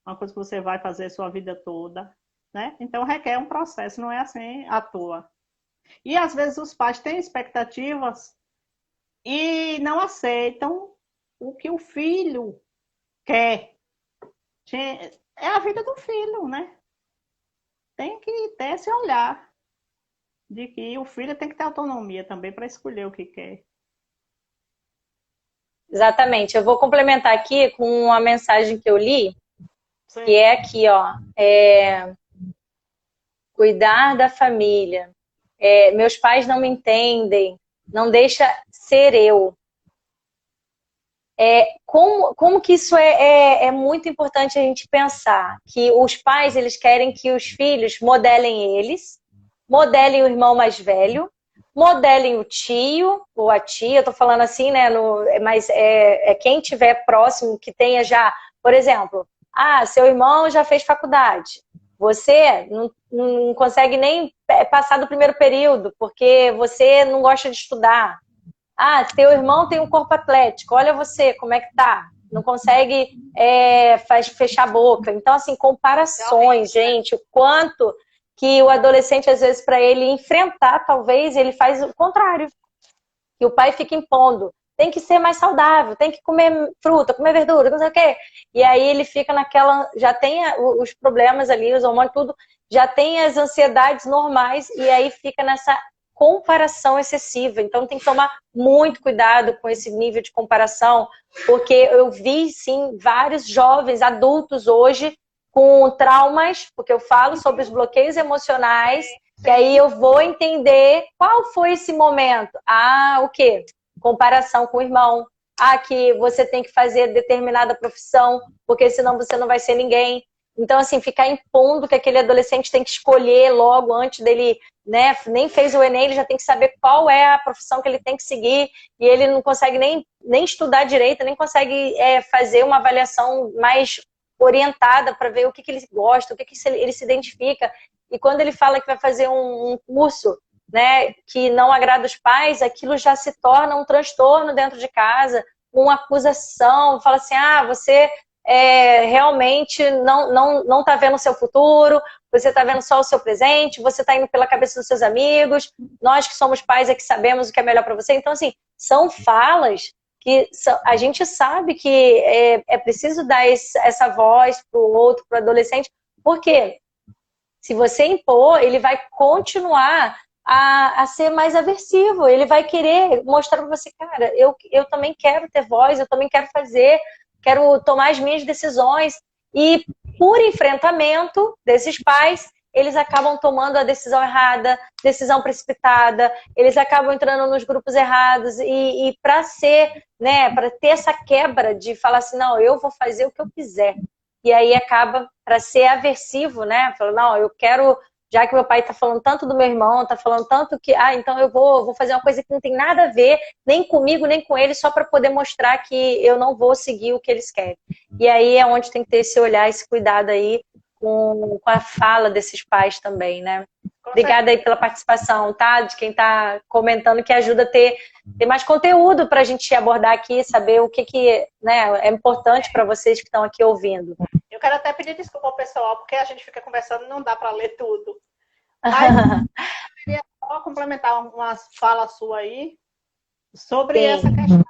uma coisa que você vai fazer a sua vida toda, né? Então requer um processo, não é assim à toa. E às vezes os pais têm expectativas e não aceitam o que o filho quer. É a vida do filho, né? Tem que ter esse olhar de que o filho tem que ter autonomia também para escolher o que quer. Exatamente. Eu vou complementar aqui com uma mensagem que eu li, Sim. que é aqui, ó. Cuidar da família. Meus pais não me entendem, não deixa ser eu. Como que isso é muito importante a gente pensar, que os pais, eles querem que os filhos modelem eles, modelem o irmão mais velho, modelem o tio ou a tia, eu tô falando assim, né, mas quem tiver próximo, que tenha já, por exemplo, seu irmão já fez faculdade, você não consegue nem passar do primeiro período, porque você não gosta de estudar. Teu irmão tem um corpo atlético, olha você, como é que tá? Não consegue fechar a boca. Então, assim, comparações, gente, o quanto que o adolescente, às vezes, para ele enfrentar, talvez, ele faz o contrário. Que o pai fica impondo. Tem que ser mais saudável, tem que comer fruta, comer verdura, não sei o quê. E aí ele fica naquela, já tem os problemas ali, os hormônios, tudo, já tem as ansiedades normais, e aí fica nessa comparação excessiva. Então tem que tomar muito cuidado com esse nível de comparação, porque eu vi, sim, vários jovens adultos hoje com traumas, porque eu falo sobre os bloqueios emocionais, e aí eu vou entender qual foi esse momento. O quê? Comparação com o irmão. Que você tem que fazer determinada profissão, porque senão você não vai ser ninguém. Então, assim, ficar impondo que aquele adolescente tem que escolher logo antes dele, né? Nem fez o Enem, ele já tem que saber qual é a profissão que ele tem que seguir, e ele não consegue nem estudar direito, nem consegue fazer uma avaliação mais orientada para ver o que ele gosta, o que ele se identifica. E quando ele fala que vai fazer um curso, né, que não agrada os pais, aquilo já se torna um transtorno dentro de casa, uma acusação, fala assim, você realmente não está vendo o seu futuro, você está vendo só o seu presente, você está indo pela cabeça dos seus amigos, nós que somos pais é que sabemos o que é melhor para você. Então, assim, são falas que a gente sabe que é preciso dar essa voz para o outro, para o adolescente, porque se você impor, ele vai continuar a ser mais aversivo, ele vai querer mostrar para você, cara, eu também quero ter voz, eu também quero fazer, quero tomar as minhas decisões, e por enfrentamento desses pais, eles acabam tomando a decisão errada, decisão precipitada, eles acabam entrando nos grupos errados, e para ser, né, para ter essa quebra de falar assim, não, eu vou fazer o que eu quiser, e aí acaba para ser aversivo, né, falando, não, eu quero, já que meu pai está falando tanto do meu irmão, está falando tanto que, então eu vou fazer uma coisa que não tem nada a ver, nem comigo, nem com eles, só para poder mostrar que eu não vou seguir o que eles querem. E aí é onde tem que ter esse olhar, esse cuidado aí com a fala desses pais também, né? Obrigada aí pela participação, tá? De quem está comentando, que ajuda a ter mais conteúdo para a gente abordar aqui, saber o que né, é importante para vocês que estão aqui ouvindo. Eu quero até pedir desculpa ao pessoal, porque a gente fica conversando e não dá para ler tudo. Mas eu queria só complementar uma fala sua aí sobre Sim. essa questão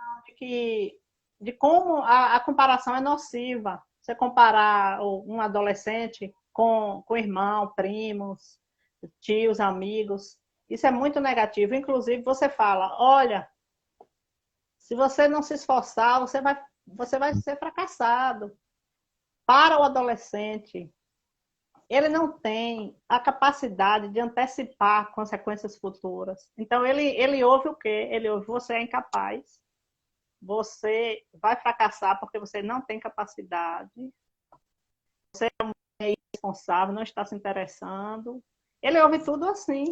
de como a comparação é nociva. Você comparar um adolescente com irmão, primos, tios, amigos, isso é muito negativo. Inclusive, você fala, olha, Se você não se esforçar, você vai ser fracassado. Para o adolescente, ele não tem a capacidade de antecipar consequências futuras. Então, ele ouve o quê? Ele ouve: você é incapaz, você vai fracassar porque você não tem capacidade, você é irresponsável, não está se interessando. Ele ouve tudo assim.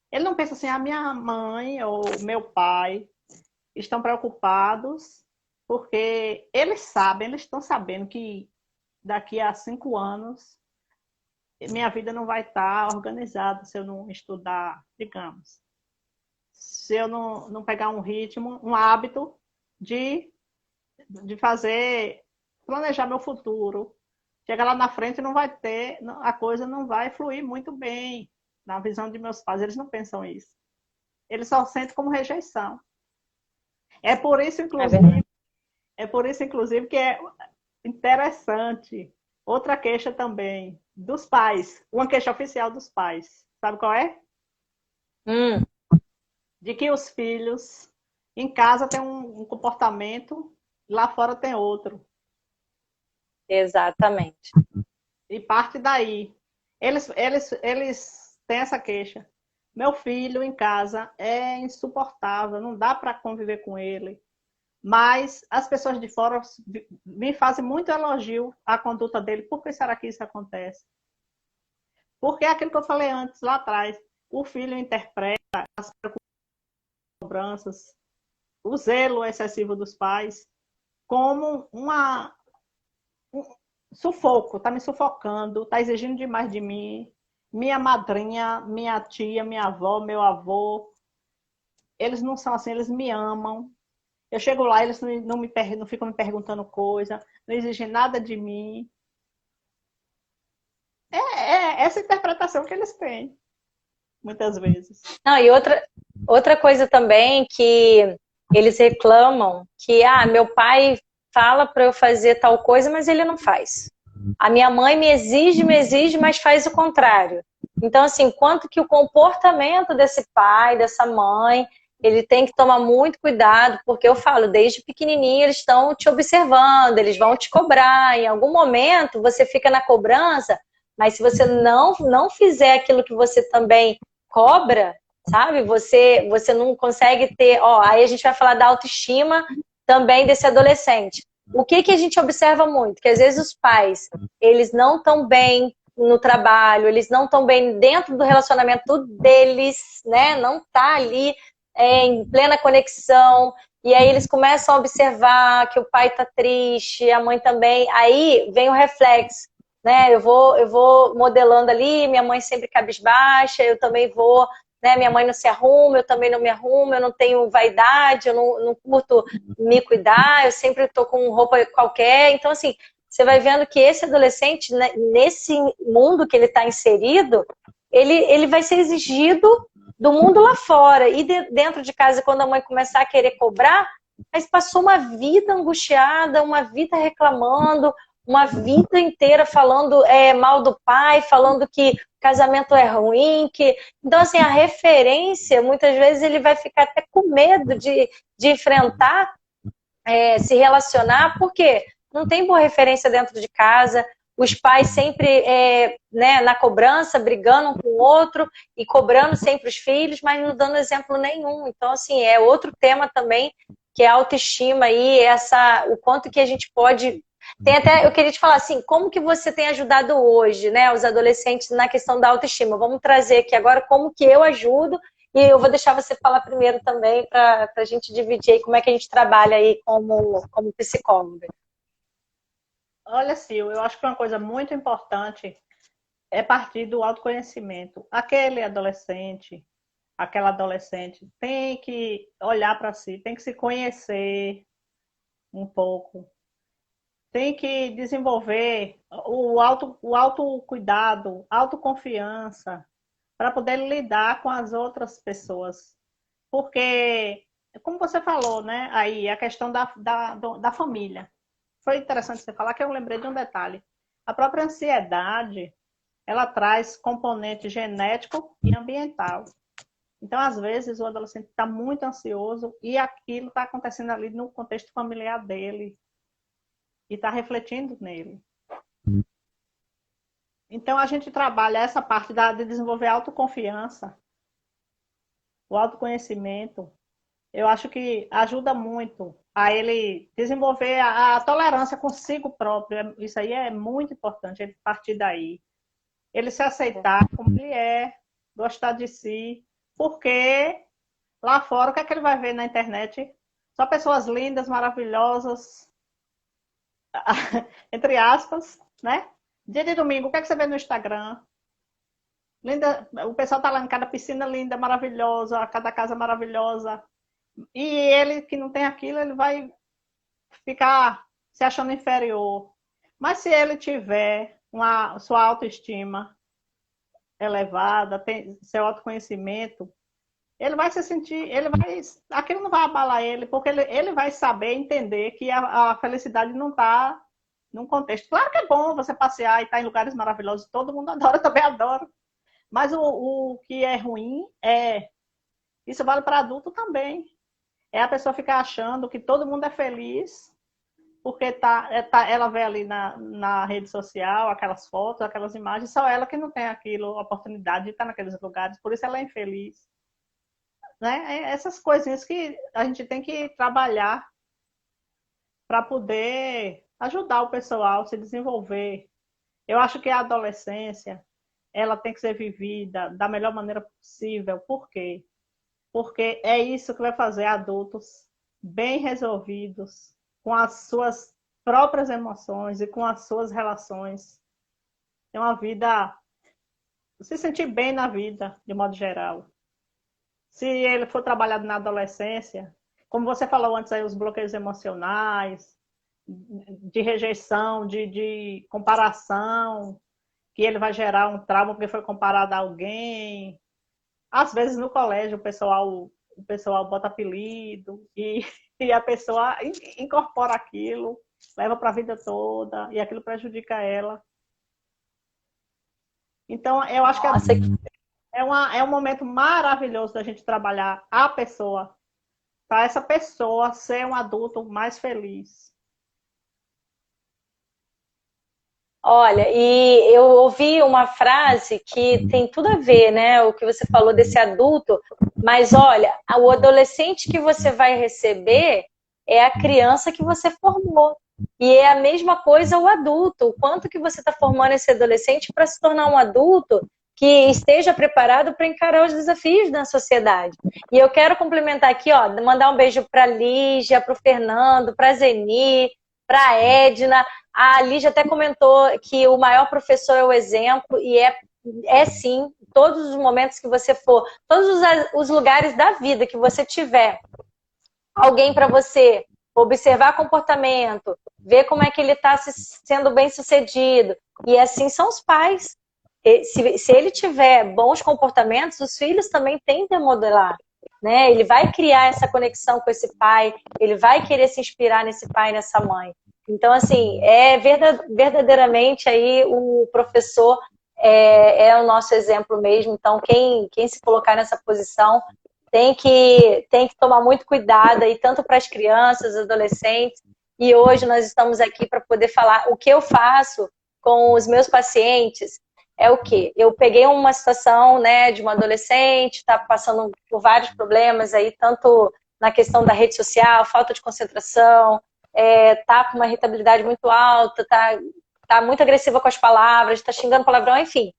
Ele não pensa assim: a minha mãe ou meu pai estão preocupados porque eles sabem, eles estão sabendo que daqui a 5 anos minha vida não vai estar organizada se eu não estudar, digamos. Se eu não pegar um ritmo, um hábito de fazer, planejar meu futuro. Chega lá na frente, não vai ter, a coisa não vai fluir muito bem. Na visão de meus pais, eles não pensam isso. Eles só sentem como rejeição. É por isso, inclusive, que é interessante. Outra queixa também dos pais, uma queixa oficial dos pais. Sabe qual é? De que os filhos em casa têm um comportamento, lá fora tem outro. Exatamente. E parte daí. Eles têm essa queixa. Meu filho em casa é insuportável, não dá para conviver com ele. Mas as pessoas de fora me fazem muito elogio à conduta dele. Por que será que isso acontece? Porque é aquilo que eu falei antes, lá atrás. O filho interpreta as cobranças, o zelo excessivo dos pais, como um sufoco. Está me sufocando, está exigindo demais de mim. Minha madrinha, minha tia, minha avó, meu avô, eles não são assim, eles me amam. Eu chego lá, eles não ficam me perguntando coisa, não exigem nada de mim. É essa interpretação que eles têm, muitas vezes. Não, e outra coisa também que eles reclamam que, meu pai fala para eu fazer tal coisa, mas ele não faz. A minha mãe me exige, mas faz o contrário. Então, assim, quanto que o comportamento desse pai, dessa mãe, ele tem que tomar muito cuidado, porque eu falo, desde pequenininho eles estão te observando, eles vão te cobrar, em algum momento você fica na cobrança, mas se você não fizer aquilo que você também cobra, sabe? Você não consegue ter, aí a gente vai falar da autoestima também desse adolescente. O que a gente observa muito? Que às vezes os pais, eles não estão bem no trabalho, eles não estão bem dentro do relacionamento deles, né? Não tá ali em plena conexão, e aí eles começam a observar que o pai tá triste, a mãe também, aí vem o reflexo, né? Eu vou modelando ali, minha mãe sempre cabisbaixa, eu também vou, né? Minha mãe não se arruma, eu também não me arrumo, eu não tenho vaidade, eu não curto me cuidar, eu sempre tô com roupa qualquer. Então, assim, você vai vendo que esse adolescente, né, nesse mundo que ele está inserido, ele vai ser exigido do mundo lá fora. E dentro de casa, quando a mãe começar a querer cobrar, mas passou uma vida angustiada, uma vida reclamando, uma vida inteira falando mal do pai, falando que o casamento é ruim. Então, assim, a referência, muitas vezes ele vai ficar até com medo de enfrentar, se relacionar, porque não tem boa referência dentro de casa, os pais sempre né, na cobrança, brigando um com o outro e cobrando sempre os filhos, mas não dando exemplo nenhum. Então, assim, é outro tema também, que é a autoestima aí, o quanto que a gente pode... eu queria te falar assim, como que você tem ajudado hoje, né, os adolescentes na questão da autoestima? Vamos trazer aqui agora como que eu ajudo, e eu vou deixar você falar primeiro também para a gente dividir aí como é que a gente trabalha aí como psicóloga. Olha, Sil, eu acho que uma coisa muito importante é partir do autoconhecimento. Aquele adolescente, aquela adolescente tem que olhar para si, tem que se conhecer um pouco, tem que desenvolver o autocuidado, autoconfiança, para poder lidar com as outras pessoas. Porque, como você falou, né, aí a questão da família. Foi interessante você falar, que eu lembrei de um detalhe. A própria ansiedade, ela traz componente genético e ambiental. Então, às vezes, o adolescente está muito ansioso e aquilo está acontecendo ali no contexto familiar dele e está refletindo nele. Então, a gente trabalha essa parte de desenvolver a autoconfiança, o autoconhecimento. Eu acho que ajuda muito a ele desenvolver a tolerância consigo próprio. Isso aí é muito importante, ele partir daí. Ele se aceitar como ele é, gostar de si, porque lá fora, o que é que ele vai ver na internet? Só pessoas lindas, maravilhosas, entre aspas, né? Dia de domingo, o que é que você vê no Instagram? Linda, o pessoal tá lá em cada piscina linda, maravilhosa, cada casa maravilhosa. E ele que não tem aquilo, ele vai ficar se achando inferior. Mas se ele tiver sua autoestima elevada, tem seu autoconhecimento, ele vai se sentir, aquilo não vai abalar ele, porque ele vai saber entender que a felicidade não está num contexto. Claro que é bom você passear e estar em lugares maravilhosos, todo mundo adora, eu também adoro. Mas o que é ruim isso vale para adulto também. É a pessoa ficar achando que todo mundo é feliz porque ela vê ali na rede social aquelas fotos, aquelas imagens, só ela que não tem aquilo, a oportunidade de estar naqueles lugares, por isso ela é infeliz. Né? Essas coisinhas que a gente tem que trabalhar para poder ajudar o pessoal a se desenvolver. Eu acho que a adolescência ela tem que ser vivida da melhor maneira possível. Por quê? Porque é isso que vai fazer adultos bem resolvidos, com as suas próprias emoções e com as suas relações. Ter uma vida, se sentir bem na vida, de modo geral. Se ele for trabalhado na adolescência, como você falou antes aí, os bloqueios emocionais, de rejeição, de comparação, que ele vai gerar um trauma porque foi comparado a alguém. Às vezes no colégio o pessoal bota apelido e a pessoa incorpora aquilo, leva para a vida toda e aquilo prejudica ela. Então, eu acho que Nossa, é um momento maravilhoso da gente trabalhar a pessoa, para essa pessoa ser um adulto mais feliz. olha, e eu ouvi uma frase que tem tudo a ver, né? O que você falou desse adulto, mas olha, o adolescente que você vai receber é a criança que você formou. E é a mesma coisa o adulto. O quanto que você está formando esse adolescente para se tornar um adulto que esteja preparado para encarar os desafios da sociedade. E eu quero complementar aqui, ó, mandar um beijo para a Lígia, para o Fernando, para a Zeni, para a Edna. A Lígia até comentou que o maior professor é o exemplo, e é sim, todos os momentos que você for, todos os lugares da vida que você tiver alguém para você observar comportamento, ver como é que ele está sendo bem sucedido, e assim são os pais. Se ele tiver bons comportamentos, os filhos também tendem a modelar. Né? Ele vai criar essa conexão com esse pai, ele vai querer se inspirar nesse pai, nessa mãe. Então, assim, verdadeiramente aí o professor é o nosso exemplo mesmo. Então, quem se colocar nessa posição tem que tomar muito cuidado aí, tanto para as crianças, adolescentes. E hoje nós estamos aqui para poder falar o que eu faço com os meus pacientes. É o quê? Eu peguei uma situação, né, de uma adolescente, está passando por vários problemas aí, tanto na questão da rede social, falta de concentração, tá com uma irritabilidade muito alta, tá muito agressiva com as palavras, tá xingando palavrão, enfim.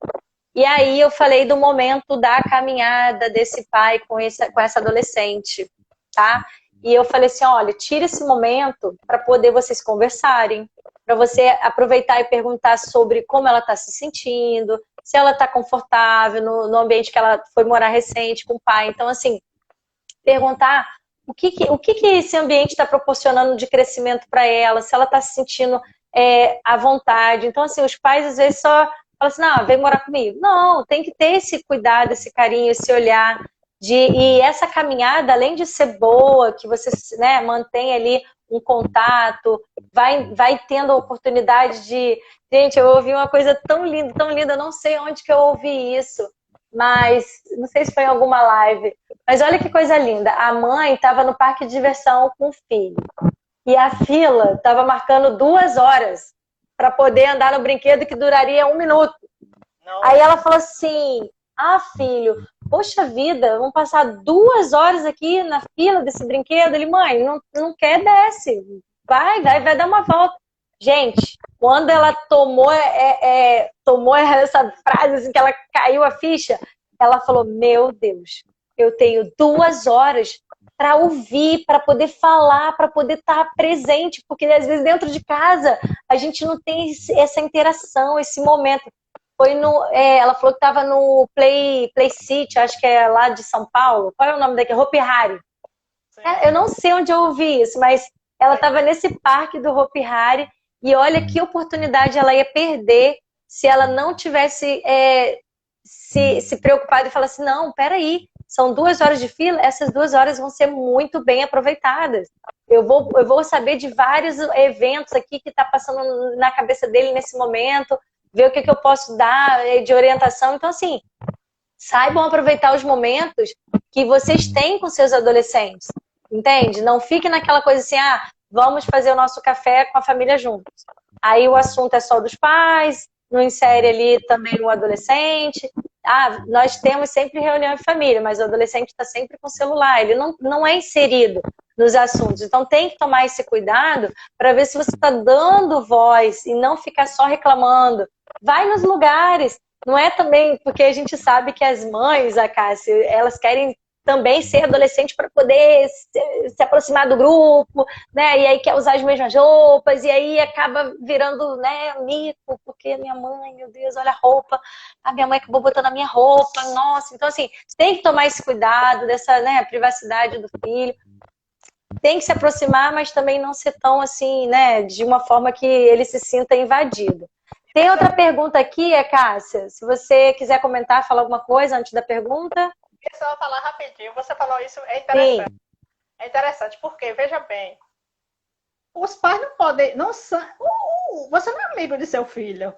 E aí eu falei do momento da caminhada desse pai com essa adolescente, tá? E eu falei assim, olha, tira esse momento para poder vocês conversarem, para você aproveitar e perguntar sobre como ela está se sentindo, se ela está confortável no ambiente que ela foi morar recente com o pai. Então, assim, perguntar o que esse ambiente está proporcionando de crescimento para ela, se ela está se sentindo à vontade. Então, assim, os pais às vezes só falam assim, não, vem morar comigo. Não, tem que ter esse cuidado, esse carinho, esse olhar. E essa caminhada, além de ser boa, que você, né, mantém ali um contato, vai tendo a oportunidade de... Gente, eu ouvi uma coisa tão linda, eu não sei onde que eu ouvi isso. mas não sei se foi em alguma live. Mas olha que coisa linda. A mãe estava no parque de diversão com o filho. E a fila estava marcando 2 horas para poder andar no brinquedo que duraria 1 minuto. Não. Aí ela falou assim, filho, poxa vida, vamos passar 2 horas aqui na fila desse brinquedo. Ele, mãe, não quer, desce. Vai dar uma volta. Gente, quando ela tomou essa frase, assim, que ela caiu a ficha, ela falou, meu Deus, eu tenho 2 horas para ouvir, para poder falar, para poder estar presente, porque às vezes dentro de casa a gente não tem essa interação, esse momento. Ela falou que estava no Play City, acho que é lá de São Paulo. Qual é o nome daqui? Hopi Hari. Eu não sei onde eu ouvi isso, mas ela estava nesse parque do Hopi Hari e olha que oportunidade ela ia perder se ela não tivesse se preocupado e falasse, não, peraí, são 2 horas de fila, essas 2 horas vão ser muito bem aproveitadas. Eu vou saber de vários eventos aqui que está passando na cabeça dele nesse momento, ver o que eu posso dar de orientação. Então, assim, saibam aproveitar os momentos que vocês têm com seus adolescentes, entende? Não fique naquela coisa assim, vamos fazer o nosso café com a família juntos. Aí o assunto é só dos pais, não insere ali também o adolescente. Nós temos sempre reunião em família, mas o adolescente está sempre com o celular, ele não é inserido nos assuntos. Então tem que tomar esse cuidado para ver se você está dando voz e não ficar só reclamando. Vai nos lugares. Não é também, porque a gente sabe que as mães, a Cássia, elas querem também ser adolescente para poder se aproximar do grupo, né? E aí quer usar as mesmas roupas, e aí acaba virando, né, mico, porque minha mãe, meu Deus, olha a roupa, a minha mãe acabou botando a minha roupa, nossa. Então, assim, tem que tomar esse cuidado dessa, né, privacidade do filho. Tem que se aproximar, mas também não ser tão assim, né, de uma forma que ele se sinta invadido. Tem outra pergunta aqui, Cássia? Se você quiser comentar, falar alguma coisa antes da pergunta. Eu só falar rapidinho. Você falou isso, é interessante. Sim. É interessante, porque, veja bem, os pais não podem... você não é amigo de seu filho.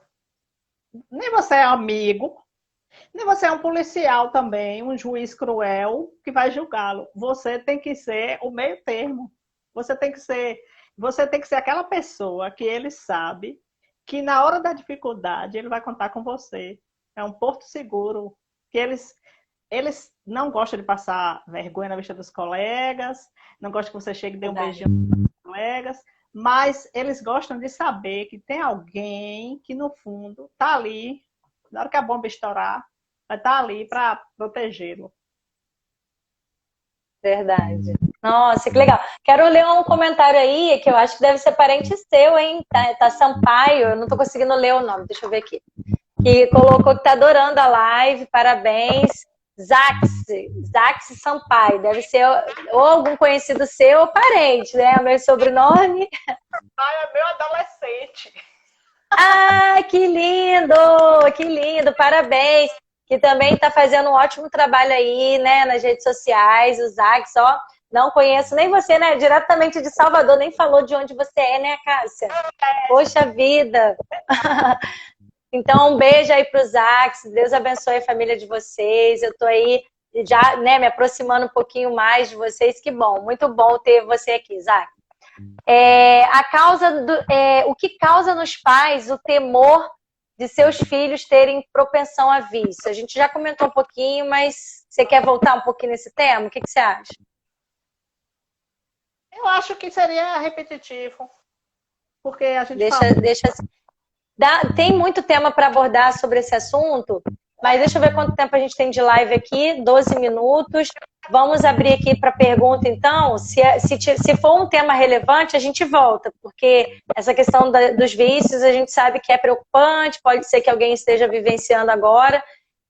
Nem você é amigo, nem você é um policial também, um juiz cruel que vai julgá-lo. Você tem que ser o meio termo. Você tem que ser aquela pessoa que ele sabe que na hora da dificuldade ele vai contar com você. É um porto seguro. Que eles não gostam de passar vergonha na vista dos colegas, não gostam que você chegue e dê um beijinho nos colegas, mas eles gostam de saber que tem alguém que, no fundo, está ali, na hora que a bomba estourar, vai estar ali para protegê-lo. Verdade. Nossa, que legal. Quero ler um comentário aí, que eu acho que deve ser parente seu, hein? Tá Sampaio, eu não tô conseguindo ler o nome, deixa eu ver aqui. Que colocou que tá adorando a live, parabéns. Zax Sampaio, deve ser ou algum conhecido seu ou parente, né? O meu sobrenome. É meu adolescente. Que lindo, parabéns. Que também está fazendo um ótimo trabalho aí, né, nas redes sociais, o Zax, ó, não conheço nem você, né, diretamente de Salvador, nem falou de onde você é, né, Cássia? Poxa vida! Então, um beijo aí pro Zax, Deus abençoe a família de vocês, eu tô aí já, né, me aproximando um pouquinho mais de vocês, que bom, muito bom ter você aqui, Zax. O que causa nos pais o temor de seus filhos terem propensão a vício? A gente já comentou um pouquinho, mas você quer voltar um pouquinho nesse tema? O que você acha? Eu acho que seria repetitivo, porque a gente tem muito tema para abordar sobre esse assunto, mas deixa eu ver quanto tempo a gente tem de live aqui, 12 minutos. Vamos abrir aqui para pergunta, então. Se for um tema relevante, a gente volta, porque essa questão dos vícios, a gente sabe que é preocupante, pode ser que alguém esteja vivenciando agora.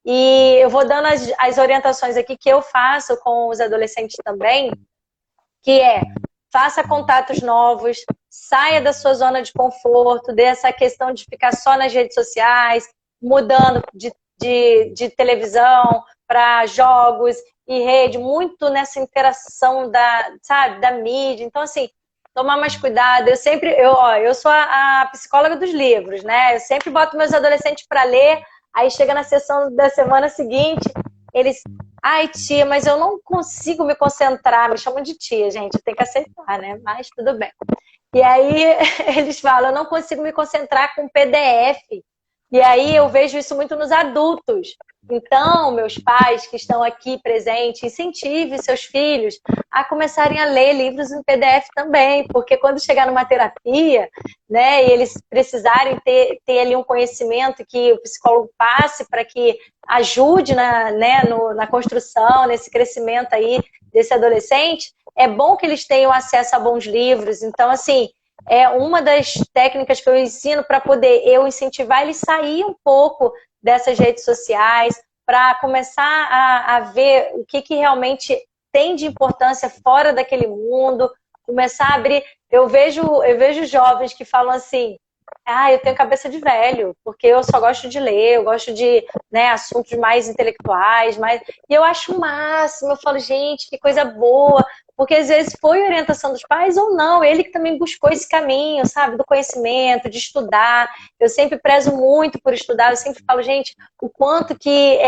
E eu vou dando as orientações aqui que eu faço com os adolescentes também, que faça contatos novos, saia da sua zona de conforto, dessa questão de ficar só nas redes sociais, mudando de televisão para jogos e rede, muito nessa interação da mídia. Então, assim, tomar mais cuidado. Eu sou a psicóloga dos livros, né? Eu sempre boto meus adolescentes para ler Aí chega na sessão da semana seguinte, eles, ai tia, mas eu não consigo me concentrar, me chamam de tia, gente, tem que aceitar, né? Mas tudo bem. E aí eles falam, eu não consigo me concentrar com PDF. E aí eu vejo isso muito nos adultos. Então, meus pais que estão aqui presentes, incentive seus filhos a começarem a ler livros em PDF também, porque quando chegar numa terapia, né, e eles precisarem ter ali um conhecimento que o psicólogo passe para que ajude na construção, nesse crescimento aí desse adolescente, é bom que eles tenham acesso a bons livros. Então, assim, é uma das técnicas que eu ensino para poder eu incentivar ele a sair um pouco dessas redes sociais, para começar a ver o que realmente tem de importância fora daquele mundo, começar a abrir. Eu vejo jovens que falam assim, eu tenho cabeça de velho, porque eu só gosto de ler, eu gosto de, né, assuntos mais intelectuais, e eu acho o máximo, eu falo, gente, que coisa boa, porque às vezes foi orientação dos pais ou não, ele que também buscou esse caminho, sabe, do conhecimento, de estudar. Eu sempre prezo muito por estudar, eu sempre falo, gente, o quanto que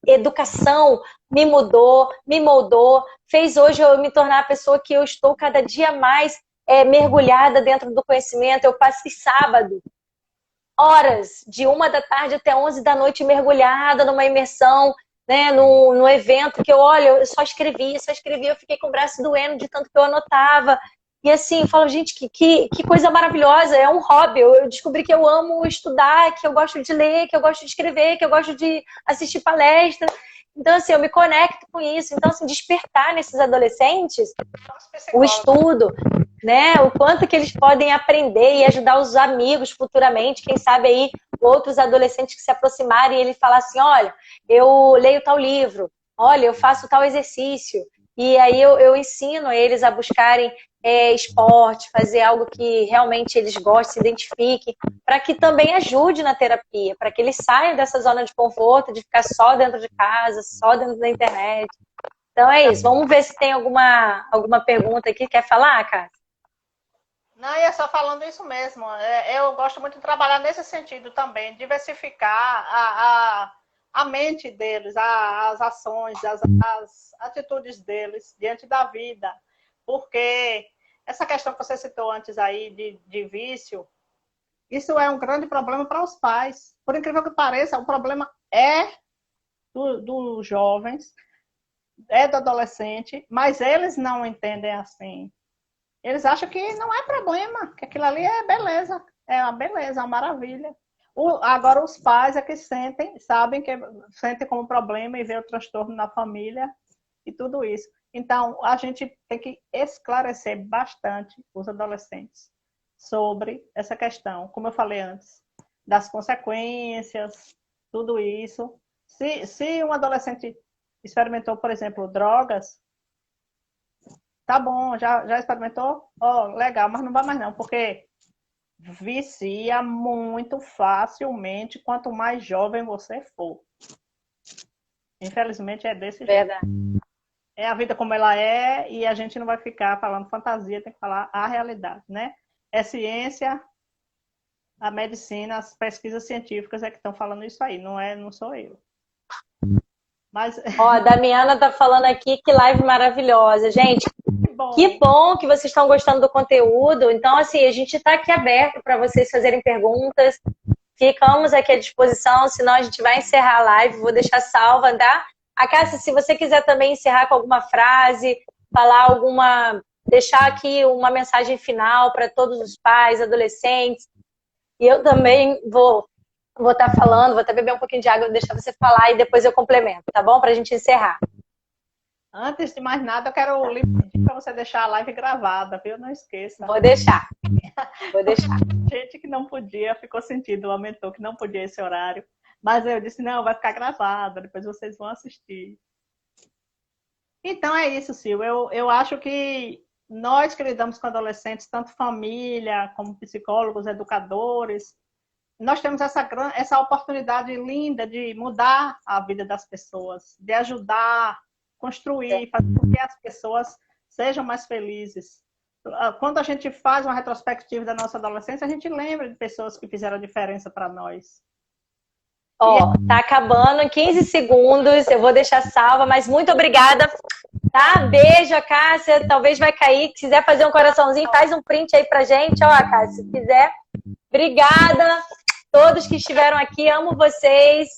educação me mudou, me moldou, fez hoje eu me tornar a pessoa que eu estou cada dia mais mergulhada dentro do conhecimento. Eu passei sábado, horas, de 1 da tarde até 11 da noite, mergulhada numa imersão, né, no evento que eu só escrevia, eu fiquei com o braço doendo de tanto que eu anotava. E assim, eu falo, gente, que coisa maravilhosa, é um hobby. Eu descobri que eu amo estudar, que eu gosto de ler, que eu gosto de escrever, que eu gosto de assistir palestra. Então, assim, eu me conecto com isso. Então, assim, despertar nesses adolescentes o estudo, né? O quanto que eles podem aprender e ajudar os amigos futuramente, quem sabe aí outros adolescentes que se aproximarem e ele falar assim, olha, eu leio tal livro, olha, eu faço tal exercício. E aí eu ensino eles a buscarem esporte, fazer algo que realmente eles gostem, se identifiquem, para que também ajude na terapia, para que eles saiam dessa zona de conforto, de ficar só dentro de casa, só dentro da internet. Então é isso. Vamos ver se tem alguma pergunta aqui. Quer falar, Cássia? Não, é só falando isso mesmo. Eu gosto muito de trabalhar nesse sentido também, diversificar a mente deles, as ações, as atitudes deles diante da vida. Porque essa questão que você citou antes aí de vício, isso é um grande problema para os pais. Por incrível que pareça, o problema é dos jovens, é do adolescente, mas eles não entendem assim. Eles acham que não é problema, que aquilo ali é beleza, é uma beleza, uma maravilha. Agora os pais é que sentem, sabem que sentem como problema e vê o transtorno na família e tudo isso. Então, a gente tem que esclarecer bastante os adolescentes sobre essa questão, como eu falei antes, das consequências, tudo isso. Se um adolescente experimentou, por exemplo, drogas, tá bom, já experimentou? Legal, mas não vai mais não, porque vicia muito facilmente quanto mais jovem você for. Infelizmente é desse jeito. Verdade. É a vida como ela é e a gente não vai ficar falando fantasia, tem que falar a realidade, né? É ciência, a medicina, as pesquisas científicas é que estão falando isso aí, não sou eu. Mas... a Damiana tá falando aqui, que live maravilhosa. Gente, que bom que vocês estão gostando do conteúdo. Então, assim, a gente está aqui aberto para vocês fazerem perguntas. Ficamos aqui à disposição, senão a gente vai encerrar a live. Vou deixar salva, tá? A Cássia, se você quiser também encerrar com alguma frase, deixar aqui uma mensagem final para todos os pais, adolescentes. E eu também vou estar falando, vou até beber um pouquinho de água, deixar você falar e depois eu complemento, tá bom? Para a gente encerrar. Antes de mais nada, eu quero lhe pedir para você deixar a live gravada, viu? Não esqueça. Vou deixar. Gente que não podia, ficou sentido, lamentou que não podia esse horário. Mas eu disse, não, vai ficar gravada, depois vocês vão assistir. Então é isso, Sil. Eu acho que nós que lidamos com adolescentes, tanto família, como psicólogos, educadores, nós temos essa oportunidade linda de mudar a vida das pessoas, de ajudar, construir, fazer com que as pessoas sejam mais felizes. Quando a gente faz uma retrospectiva da nossa adolescência, a gente lembra de pessoas que fizeram a diferença para nós. Ó, tá acabando em 15 segundos, eu vou deixar salva, mas muito obrigada, tá? Beijo, a Cássia, talvez vai cair, se quiser fazer um coraçãozinho, faz um print aí pra gente, ó, Cássia, se quiser. Obrigada, todos que estiveram aqui, amo vocês.